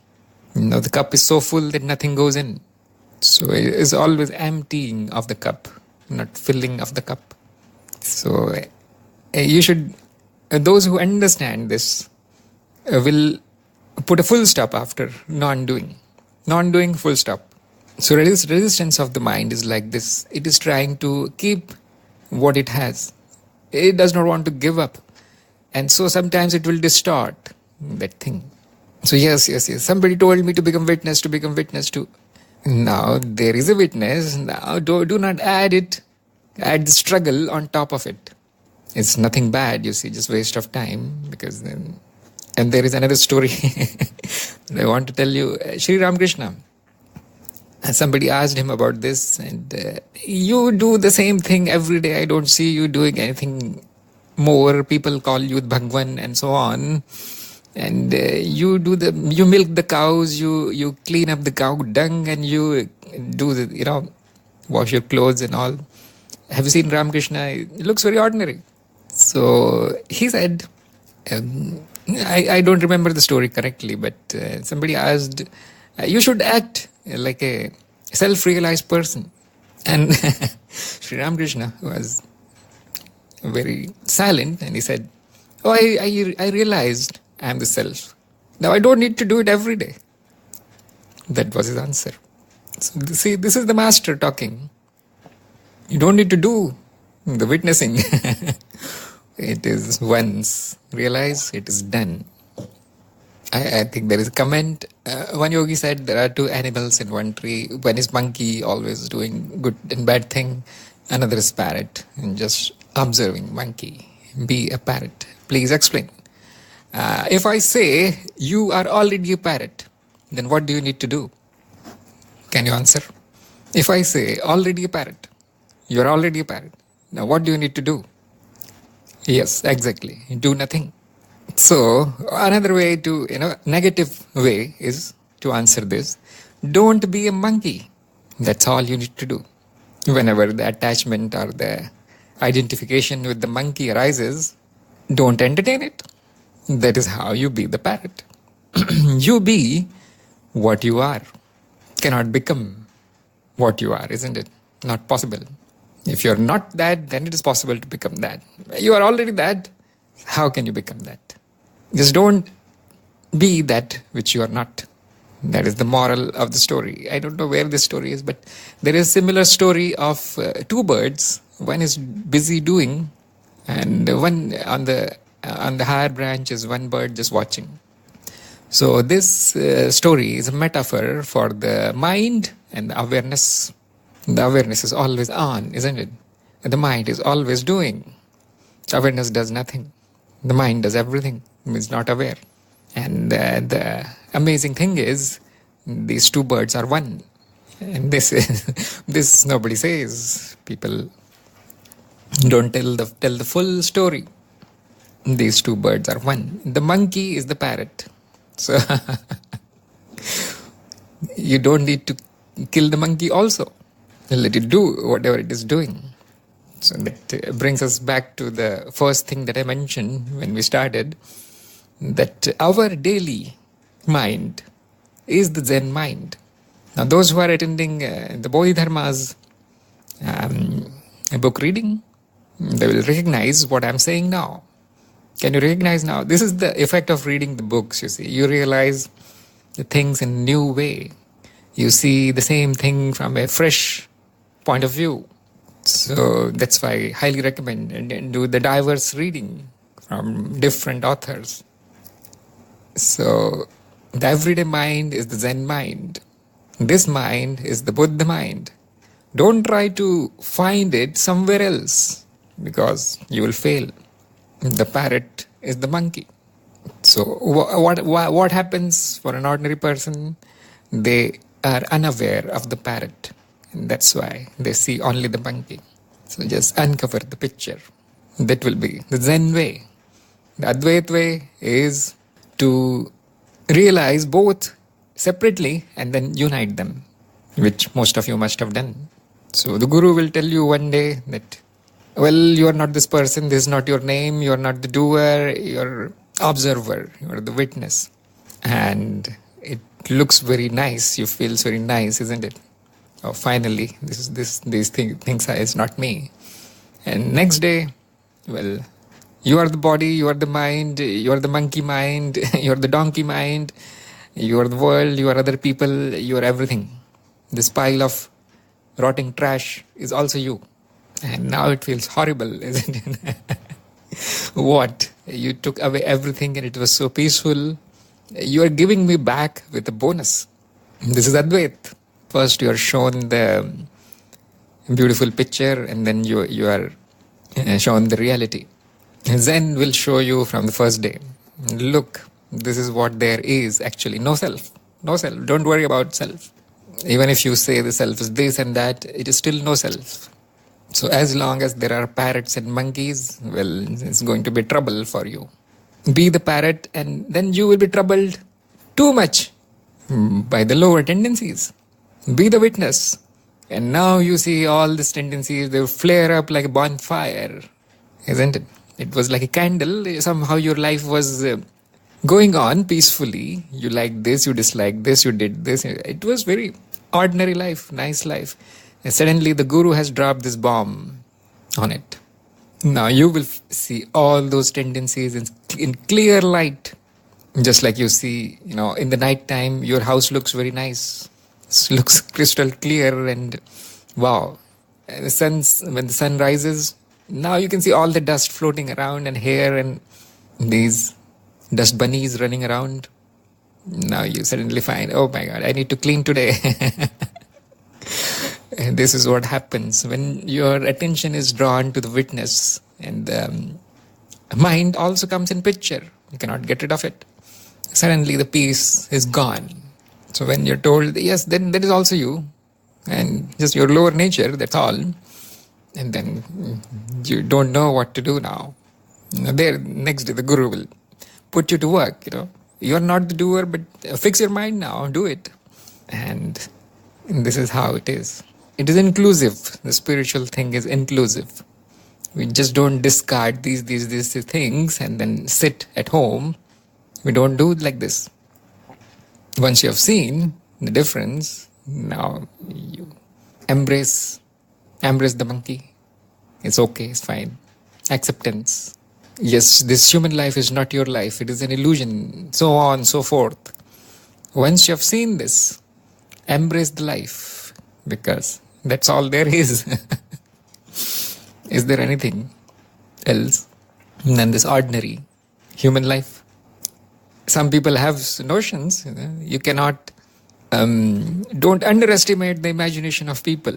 [SPEAKER 3] The cup is so full that nothing goes in. So it is always emptying of the cup, not filling of the cup. So you should, those who understand this will put a full stop after non-doing. Non-doing, full stop. So resistance of the mind is like this. It is trying to keep what it has. It does not want to give up. And so sometimes it will distort that thing. So yes. Somebody told me to become witness to. Now there is a witness. Now do not add it. Add the struggle on top of it. It's nothing bad, you see, just waste of time. Because then, and there is another story I want to tell you. Sri Ramakrishna. And somebody asked him about this, and you do the same thing every day. I don't see you doing anything more. People call you Bhagwan and so on. And you milk the cows, you clean up the cow dung, and you do the, wash your clothes and all. Have you seen Ramakrishna? It looks very ordinary. So he said, I don't remember the story correctly, but somebody asked, you should act like a self-realized person. And Sri Ramakrishna was very silent, and he said, I realized I am the self. Now I don't need to do it every day. That was his answer. So see, this is the master talking. You don't need to do the witnessing. It is once realized, it is done. I think there is a comment. One yogi said there are two animals in one tree. One is monkey, always doing good and bad thing. Another is parrot, and just observing monkey. Be a parrot. Please explain. If I say you are already a parrot, then what do you need to do? Can you answer? If I say already a parrot, you are already a parrot. Now what do you need to do? Yes, exactly. Do nothing. So another way to, negative way is to answer this. Don't be a monkey. That's all you need to do. Whenever the attachment or the identification with the monkey arises, don't entertain it. That is how you be the parrot. You be what you are. Cannot become what you are, isn't it? Not possible. If you're not that, then it is possible to become that. You are already that. How can you become that? Just don't be that which you are not. That is the moral of the story. I don't know where this story is, but there is a similar story of two birds. One is busy doing, and one on the higher branch is one bird just watching. So this story is a metaphor for the mind and the awareness. The awareness is always on, isn't it? And the mind is always doing. So awareness does nothing. The mind does everything. It's not aware. And the amazing thing is, these two birds are one. And this nobody says. People don't tell the full story. These two birds are one. The monkey is the parrot. So you don't need to kill the monkey also. Let it do whatever it is doing. So that brings us back to the first thing that I mentioned when we started, that our daily mind is the Zen mind. Now those who are attending the Bodhidharma's book reading, they will recognize what I'm saying now. Can you recognize now? This is the effect of reading the books, you see. You realize the things in a new way. You see the same thing from a fresh point of view. So that's why I highly recommend and do the diverse reading from different authors. So the everyday mind is the Zen mind. This mind is the Buddha mind. Don't try to find it somewhere else because you will fail. The parrot is the monkey. So what happens for an ordinary person? They are unaware of the parrot. And that's why they see only the monkey. So just uncover the picture. That will be the Zen way. The Advait way is to realize both separately and then unite them, which most of you must have done. So the Guru will tell you one day that, well, you are not this person, this is not your name, you are not the doer, you are observer, you are the witness. And it looks very nice, you feel very nice, isn't it? Oh, finally, these things is not me. And next day, well, you are the body, you are the mind, you are the monkey mind, you are the donkey mind, you are the world, you are other people, you are everything. This pile of rotting trash is also you. And now it feels horrible, isn't it? What? You took away everything and it was so peaceful. You are giving me back with a bonus. This is Advait. First you are shown the beautiful picture and then you are shown the reality. Zen will show you from the first day. Look, this is what there is actually. No self. No self. Don't worry about self. Even if you say the self is this and that, it is still no self. So as long as there are parrots and monkeys, well, it's going to be trouble for you. Be the parrot and then you will be troubled too much by the lower tendencies. Be the witness. And now you see all these tendencies, they will flare up like a bonfire, isn't it? It was like a candle. Somehow your life was going on peacefully. You liked this, you disliked this, you did this. It was very ordinary life, nice life. And suddenly the Guru has dropped this bomb on it. Now you will see all those tendencies in clear light. Just like you see, in the night time, your house looks very nice. It looks crystal clear and wow. And when the sun rises, now you can see all the dust floating around and hair and these dust bunnies running around. Now you suddenly find, oh my God, I need to clean today. And this is what happens when your attention is drawn to the witness and the mind also comes in picture. You cannot get rid of it. Suddenly the peace is gone. So when you're told, yes, then that is also you and just your lower nature, that's all. And then you don't know what to do now. There, next day, the Guru will put you to work, You're not the doer, but fix your mind now, do it. And this is how it is. It is inclusive. The spiritual thing is inclusive. We just don't discard these things and then sit at home. We don't do it like this. Once you have seen the difference, now you embrace the monkey. It's okay, it's fine. Acceptance. Yes, this human life is not your life. It is an illusion, so on, so forth. Once you have seen this, embrace the life because that's all there is. Is there anything else than this ordinary human life? Some people have notions. You cannot, don't underestimate the imagination of people.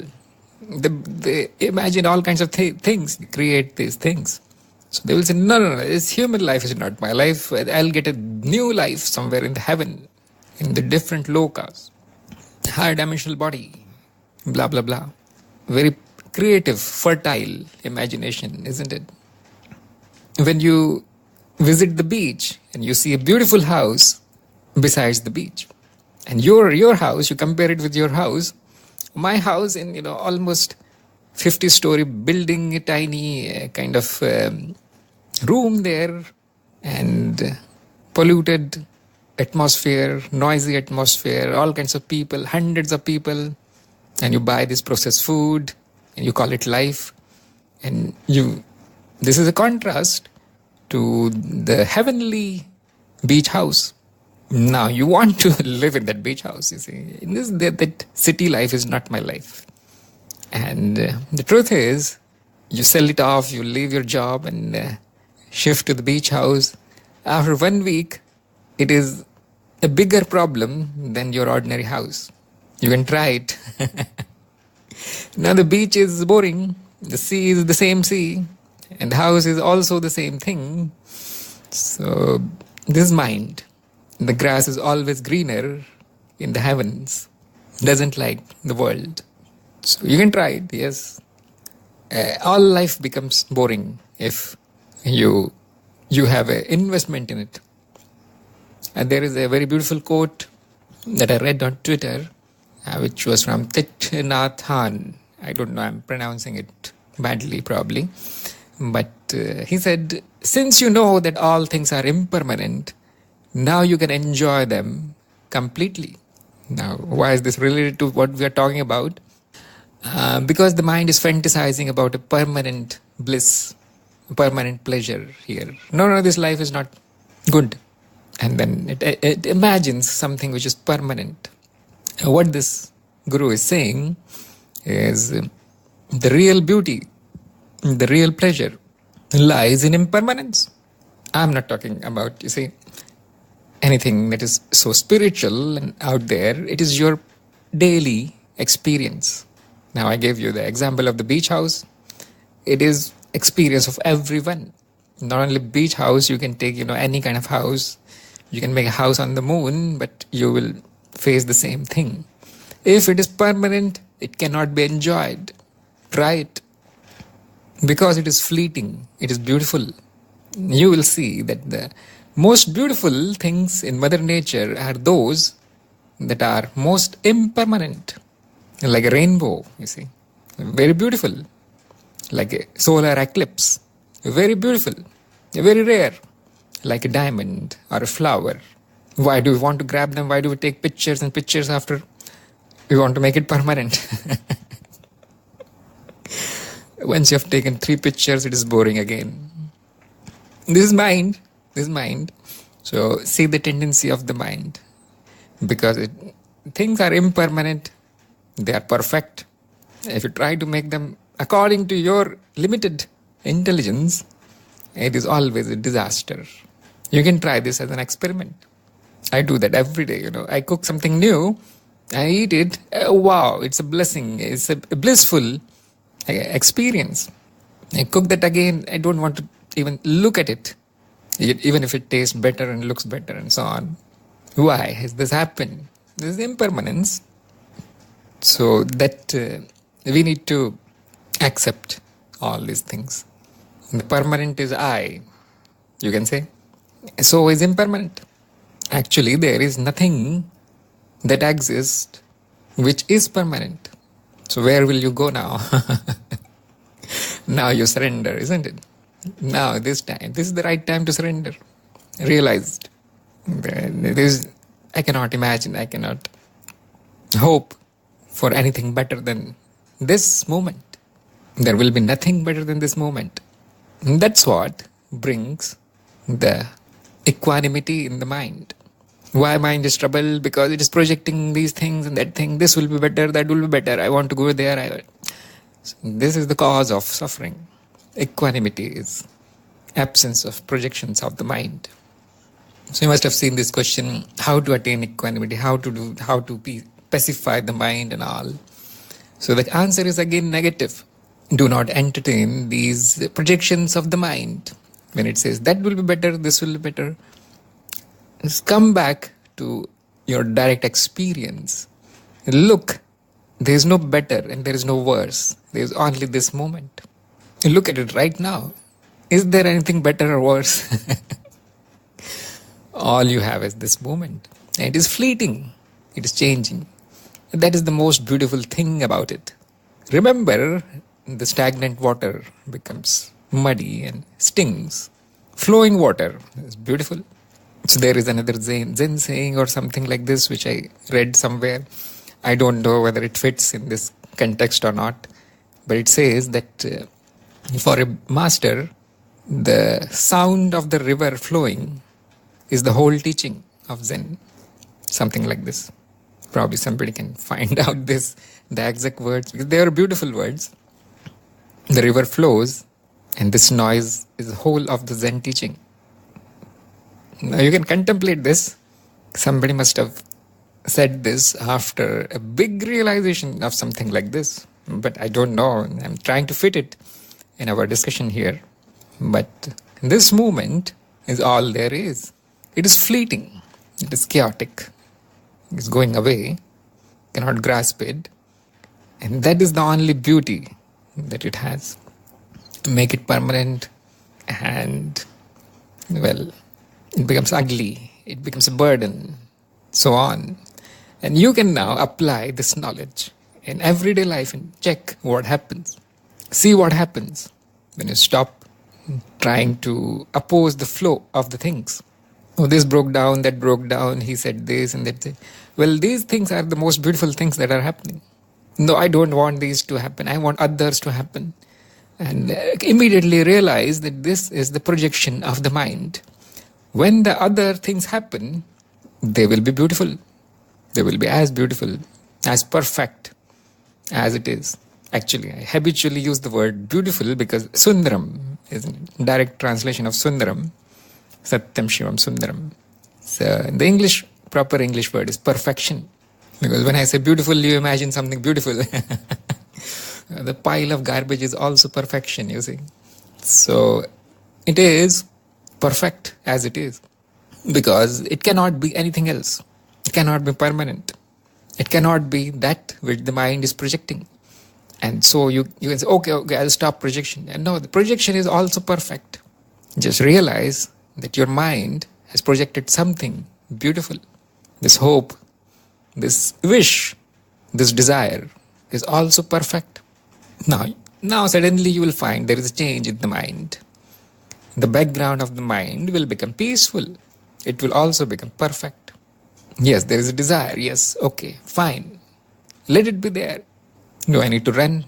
[SPEAKER 3] They imagine all kinds of things, they create these things. So they will say, no, this human life is not my life. I'll get a new life somewhere in the heaven, in the different lokas, higher dimensional body, blah, blah, blah. Very creative, fertile imagination, isn't it? When you visit the beach and you see a beautiful house besides the beach, and your house, you compare it with your house, my house in, almost 50-story building, a tiny kind of room there, and polluted atmosphere, noisy atmosphere, all kinds of people, hundreds of people, and you buy this processed food and you call it life. And this is a contrast to the heavenly beach house Now you want to live in that beach house, you see. That city life is not my life. And the truth is, you sell it off, you leave your job and shift to the beach house. After 1 week, it is a bigger problem than your ordinary house. You can try it. Now the beach is boring, the sea is the same sea, and the house is also the same thing. So this mind, the grass is always greener in the heavens, doesn't like the world. So you can try it, yes. All life becomes boring if you have an investment in it. And there is a very beautiful quote that I read on Twitter, which was from Thich Nhat Hanh. I don't know, I'm pronouncing it badly probably. But he said, since you know that all things are impermanent, now you can enjoy them completely. Now, why is this related to what we are talking about? Because the mind is fantasizing about a permanent bliss, a permanent pleasure here. No, this life is not good. And then it imagines something which is permanent. What this guru is saying is the real beauty, the real pleasure lies in impermanence. I'm not talking about, you see, anything that is so spiritual and out there. It is your daily experience. Now I gave you the example of the beach house. It is experience of everyone. Not only beach house, you can take, any kind of house. You can make a house on the moon, but you will face the same thing. If it is permanent, it cannot be enjoyed. Try it. Because it is fleeting, it is beautiful. You will see that the most beautiful things in Mother Nature are those that are most impermanent. Like a rainbow, you see. Very beautiful. Like a solar eclipse. Very beautiful. Very rare. Like a diamond or a flower. Why do we want to grab them? Why do we take pictures and pictures after? We want to make it permanent. Once you have taken 3 pictures, it is boring again. This is mind. So see the tendency of the mind. Because things are impermanent. They are perfect. If you try to make them according to your limited intelligence, it is always a disaster. You can try this as an experiment. I do that every day, I cook something new, I eat it, wow, it's a blessing, it's a blissful experience. I cook that again, I don't want to even look at it, even if it tastes better and looks better and so on. Why has this happened? This is impermanence. So that we need to accept all these things. The permanent is I, you can say. So is impermanent. Actually, there is nothing that exists which is permanent. So where will you go now? Now you surrender, isn't it? Now this is the right time to surrender. Realized. I cannot imagine, I cannot hope for anything better than this moment. There will be nothing better than this moment. And that's what brings the equanimity in the mind. Why mind is troubled? Because it is projecting these things and that thing. This will be better, that will be better. I want to go there. So this is the cause of suffering. Equanimity is absence of projections of the mind. So you must have seen this question, how to attain equanimity, how to pacify the mind and all. So the answer is again negative. Do not entertain these projections of the mind. When it says that will be better, this will be better, just come back to your direct experience. Look, there is no better and there is no worse. There is only this moment. Look at it right now. Is there anything better or worse? All you have is this moment. And it is fleeting. It is changing. And that is the most beautiful thing about it. Remember, the stagnant water becomes muddy and stings. Flowing water is beautiful. So there is another Zen saying or something like this, which I read somewhere. I don't know whether it fits in this context or not. But it says that for a master, the sound of the river flowing is the whole teaching of Zen. Something like this. Probably somebody can find out the exact words, because they are beautiful words. The river flows, and this noise is the whole of the Zen teaching. Now you can contemplate this. Somebody must have said this after a big realization of something like this. But I don't know. I'm trying to fit it in our discussion here. But this movement is all there is. It is fleeting. It is chaotic. It is going away. Cannot grasp it. And that is the only beauty that it has. Make it permanent, and, well, it becomes ugly. It becomes a burden. So on. And you can now apply this knowledge in everyday life and check what happens. See what happens when you stop trying to oppose the flow of the things. Oh, this broke down, that broke down, he said this and that. Well, these things are the most beautiful things that are happening. No, I don't want these to happen. I want others to happen. And immediately realize that this is the projection of the mind. When the other things happen, they will be beautiful. They will be as beautiful, as perfect as it is. Actually, I habitually use the word beautiful because Sundaram is a direct translation of Sundaram. Satyam Shivam Sundaram. So the proper English word is perfection. Because when I say beautiful, you imagine something beautiful. The pile of garbage is also perfection, you see. So it is perfect as it is. Because it cannot be anything else. It cannot be permanent. It cannot be that which the mind is projecting. And so you can say, okay, I'll stop projection. And no, the projection is also perfect. Just realize that your mind has projected something beautiful. This hope, this wish, this desire is also perfect. Now suddenly you will find there is a change in the mind. The background of the mind will become peaceful. It will also become perfect. Yes, there is a desire. Yes, okay, fine. Let it be there. Do I need to run?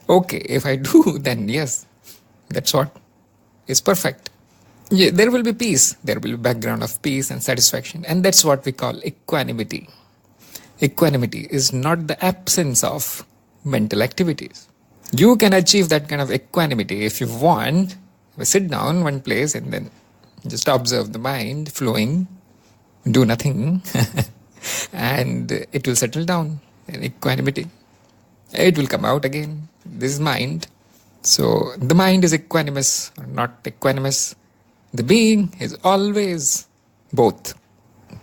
[SPEAKER 3] Okay, if I do, then yes, that's what is perfect. Yeah, there will be peace. There will be background of peace and satisfaction. And that's what we call equanimity. Equanimity is not the absence of mental activities. You can achieve that kind of equanimity if you want. Sit down one place and then just observe the mind flowing, do nothing, and it will settle down in equanimity. It will come out again. This is mind. So the mind is equanimous or not equanimous. The being is always both.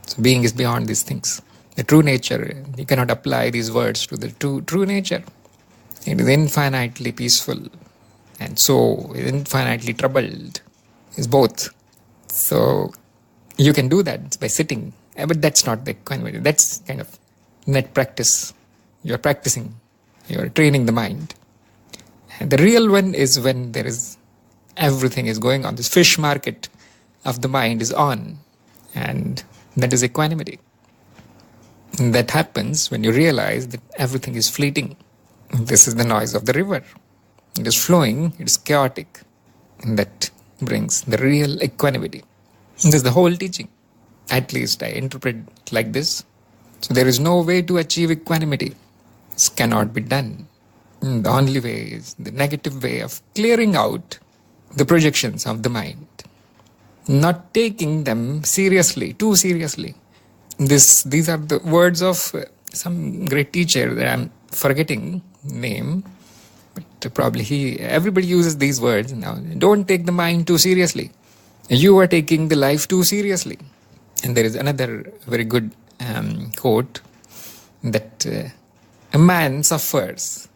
[SPEAKER 3] So being is beyond these things. The true nature, you cannot apply these words to the true nature. It is infinitely peaceful and so infinitely troubled. It's both. So you can do that by sitting. But that's not the equanimity. That's kind of net practice. You're practicing. You're training the mind. And the real one is when everything is going on. This fish market of the mind is on. And that is equanimity. And that happens when you realize that everything is fleeting. This is the noise of the river. It is flowing, it is chaotic. And that brings the real equanimity. This is the whole teaching. At least I interpret it like this. So there is no way to achieve equanimity. This cannot be done. The only way is the negative way of clearing out the projections of the mind. Not taking them seriously, too seriously. These are the words of some great teacher that I'm forgetting name. But probably everybody uses these words now. Don't take the mind too seriously. You are taking the life too seriously. And there is another very good quote that a man suffers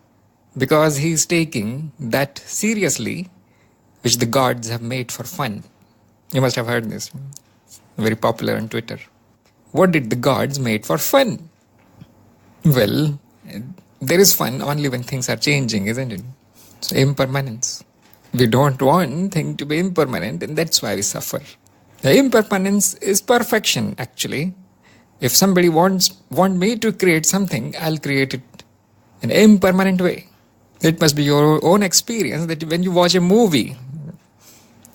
[SPEAKER 3] because he is taking that seriously which the gods have made for fun. You must have heard this. Very popular on Twitter. What did the gods make for fun? Well, there is fun only when things are changing, isn't it? So impermanence. We don't want things to be impermanent, and that's why we suffer. The impermanence is perfection, actually. If somebody want me to create something, I'll create it in an impermanent way. It must be your own experience that when you watch a movie,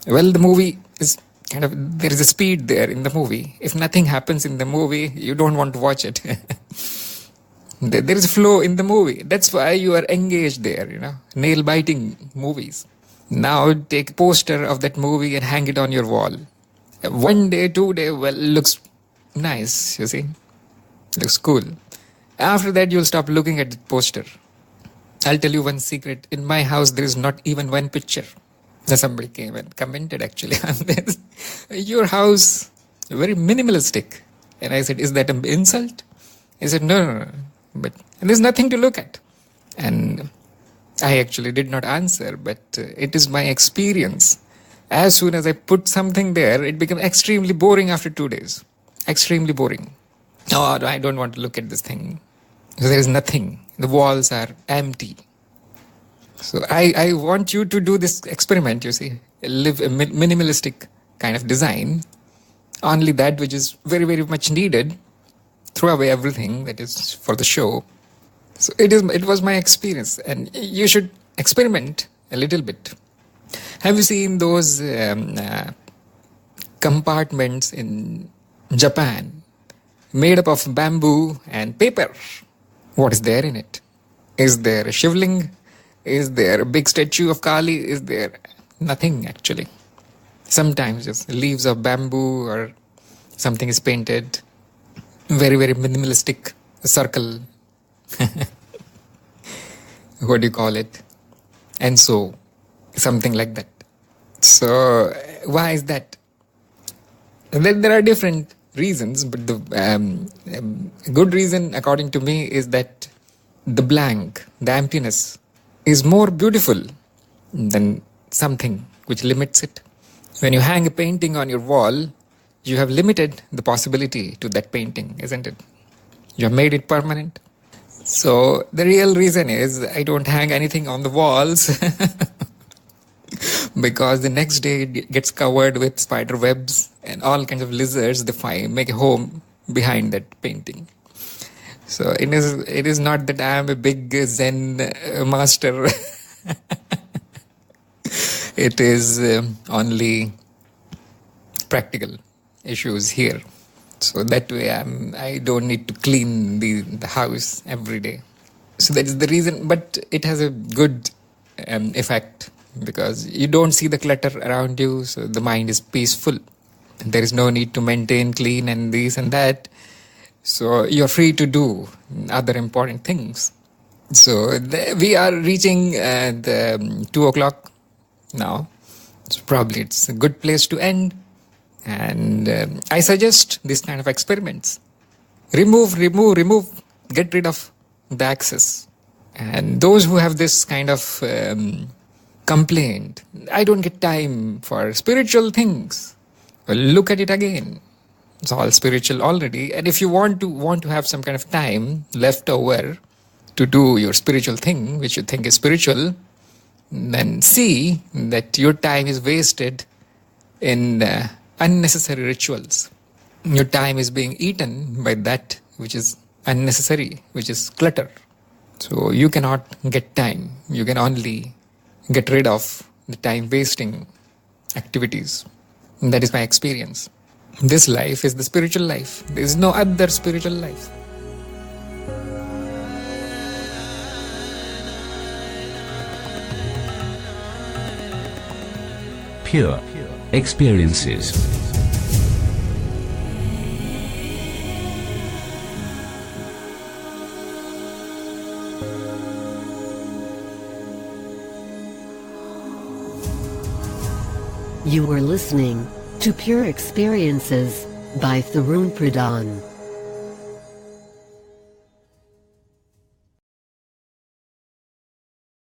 [SPEAKER 3] well, the movie is kind of, there is a speed there in the movie. If nothing happens in the movie, you don't want to watch it. There is flow in the movie. That's why you are engaged there, nail-biting movies. Now take a poster of that movie and hang it on your wall. 1 day, 2 day, well, looks nice, you see. Looks cool. After that, you'll stop looking at the poster. I'll tell you one secret. In my house, there is not even one picture. Somebody came and commented actually on this. Your house, very minimalistic. And I said, is that an insult? He said, no. But there's nothing to look at. And I actually did not answer, but it is my experience. As soon as I put something there, it becomes extremely boring after 2 days. Extremely boring. Oh, I don't want to look at this thing. So there is nothing. The walls are empty. So I want you to do this experiment, you see. Live a minimalistic kind of design. Only that which is very, very much needed. Throw away everything that is for the show. So it was my experience. And you should experiment a little bit. Have you seen those compartments in Japan made up of bamboo and paper? What is there in it? Is there a shivling? Is there a big statue of Kali? Is there nothing actually? Sometimes just leaves of bamboo or something is painted. Very, very minimalistic circle. What do you call it? And so, something like that. So, why is that? There are different reasons, but the good reason, according to me, is that the blank, the emptiness, is more beautiful than something which limits it. When you hang a painting on your wall, you have limited the possibility to that painting, isn't it? You have made it permanent. So the real reason is I don't hang anything on the walls because the next day it gets covered with spider webs and all kinds of lizards. They make a home behind that painting. So it is not that I am a big Zen master. It is only practical issues here. So that way I don't need to clean the house every day. So that is the reason, but it has a good effect because you don't see the clutter around you, so the mind is peaceful. There is no need to maintain clean and this and that. So you're free to do other important things. So we are reaching the 2 o'clock now. So probably it's a good place to end. And I suggest this kind of experiments. Remove, get rid of the access. And those who have this kind of complaint, I don't get time for spiritual things. Well, look at it again. It's all spiritual already. And if you want to have some kind of time left over to do your spiritual thing, which you think is spiritual, then see that your time is wasted in unnecessary rituals. Your time is being eaten by that which is unnecessary, which is clutter. So you cannot get time. You can only get rid of the time wasting activities. And that is my experience. This life is the spiritual life. There is no other spiritual life.
[SPEAKER 1] Pure experiences.
[SPEAKER 2] You were listening to Pure Experiences by Tharun Pradhan.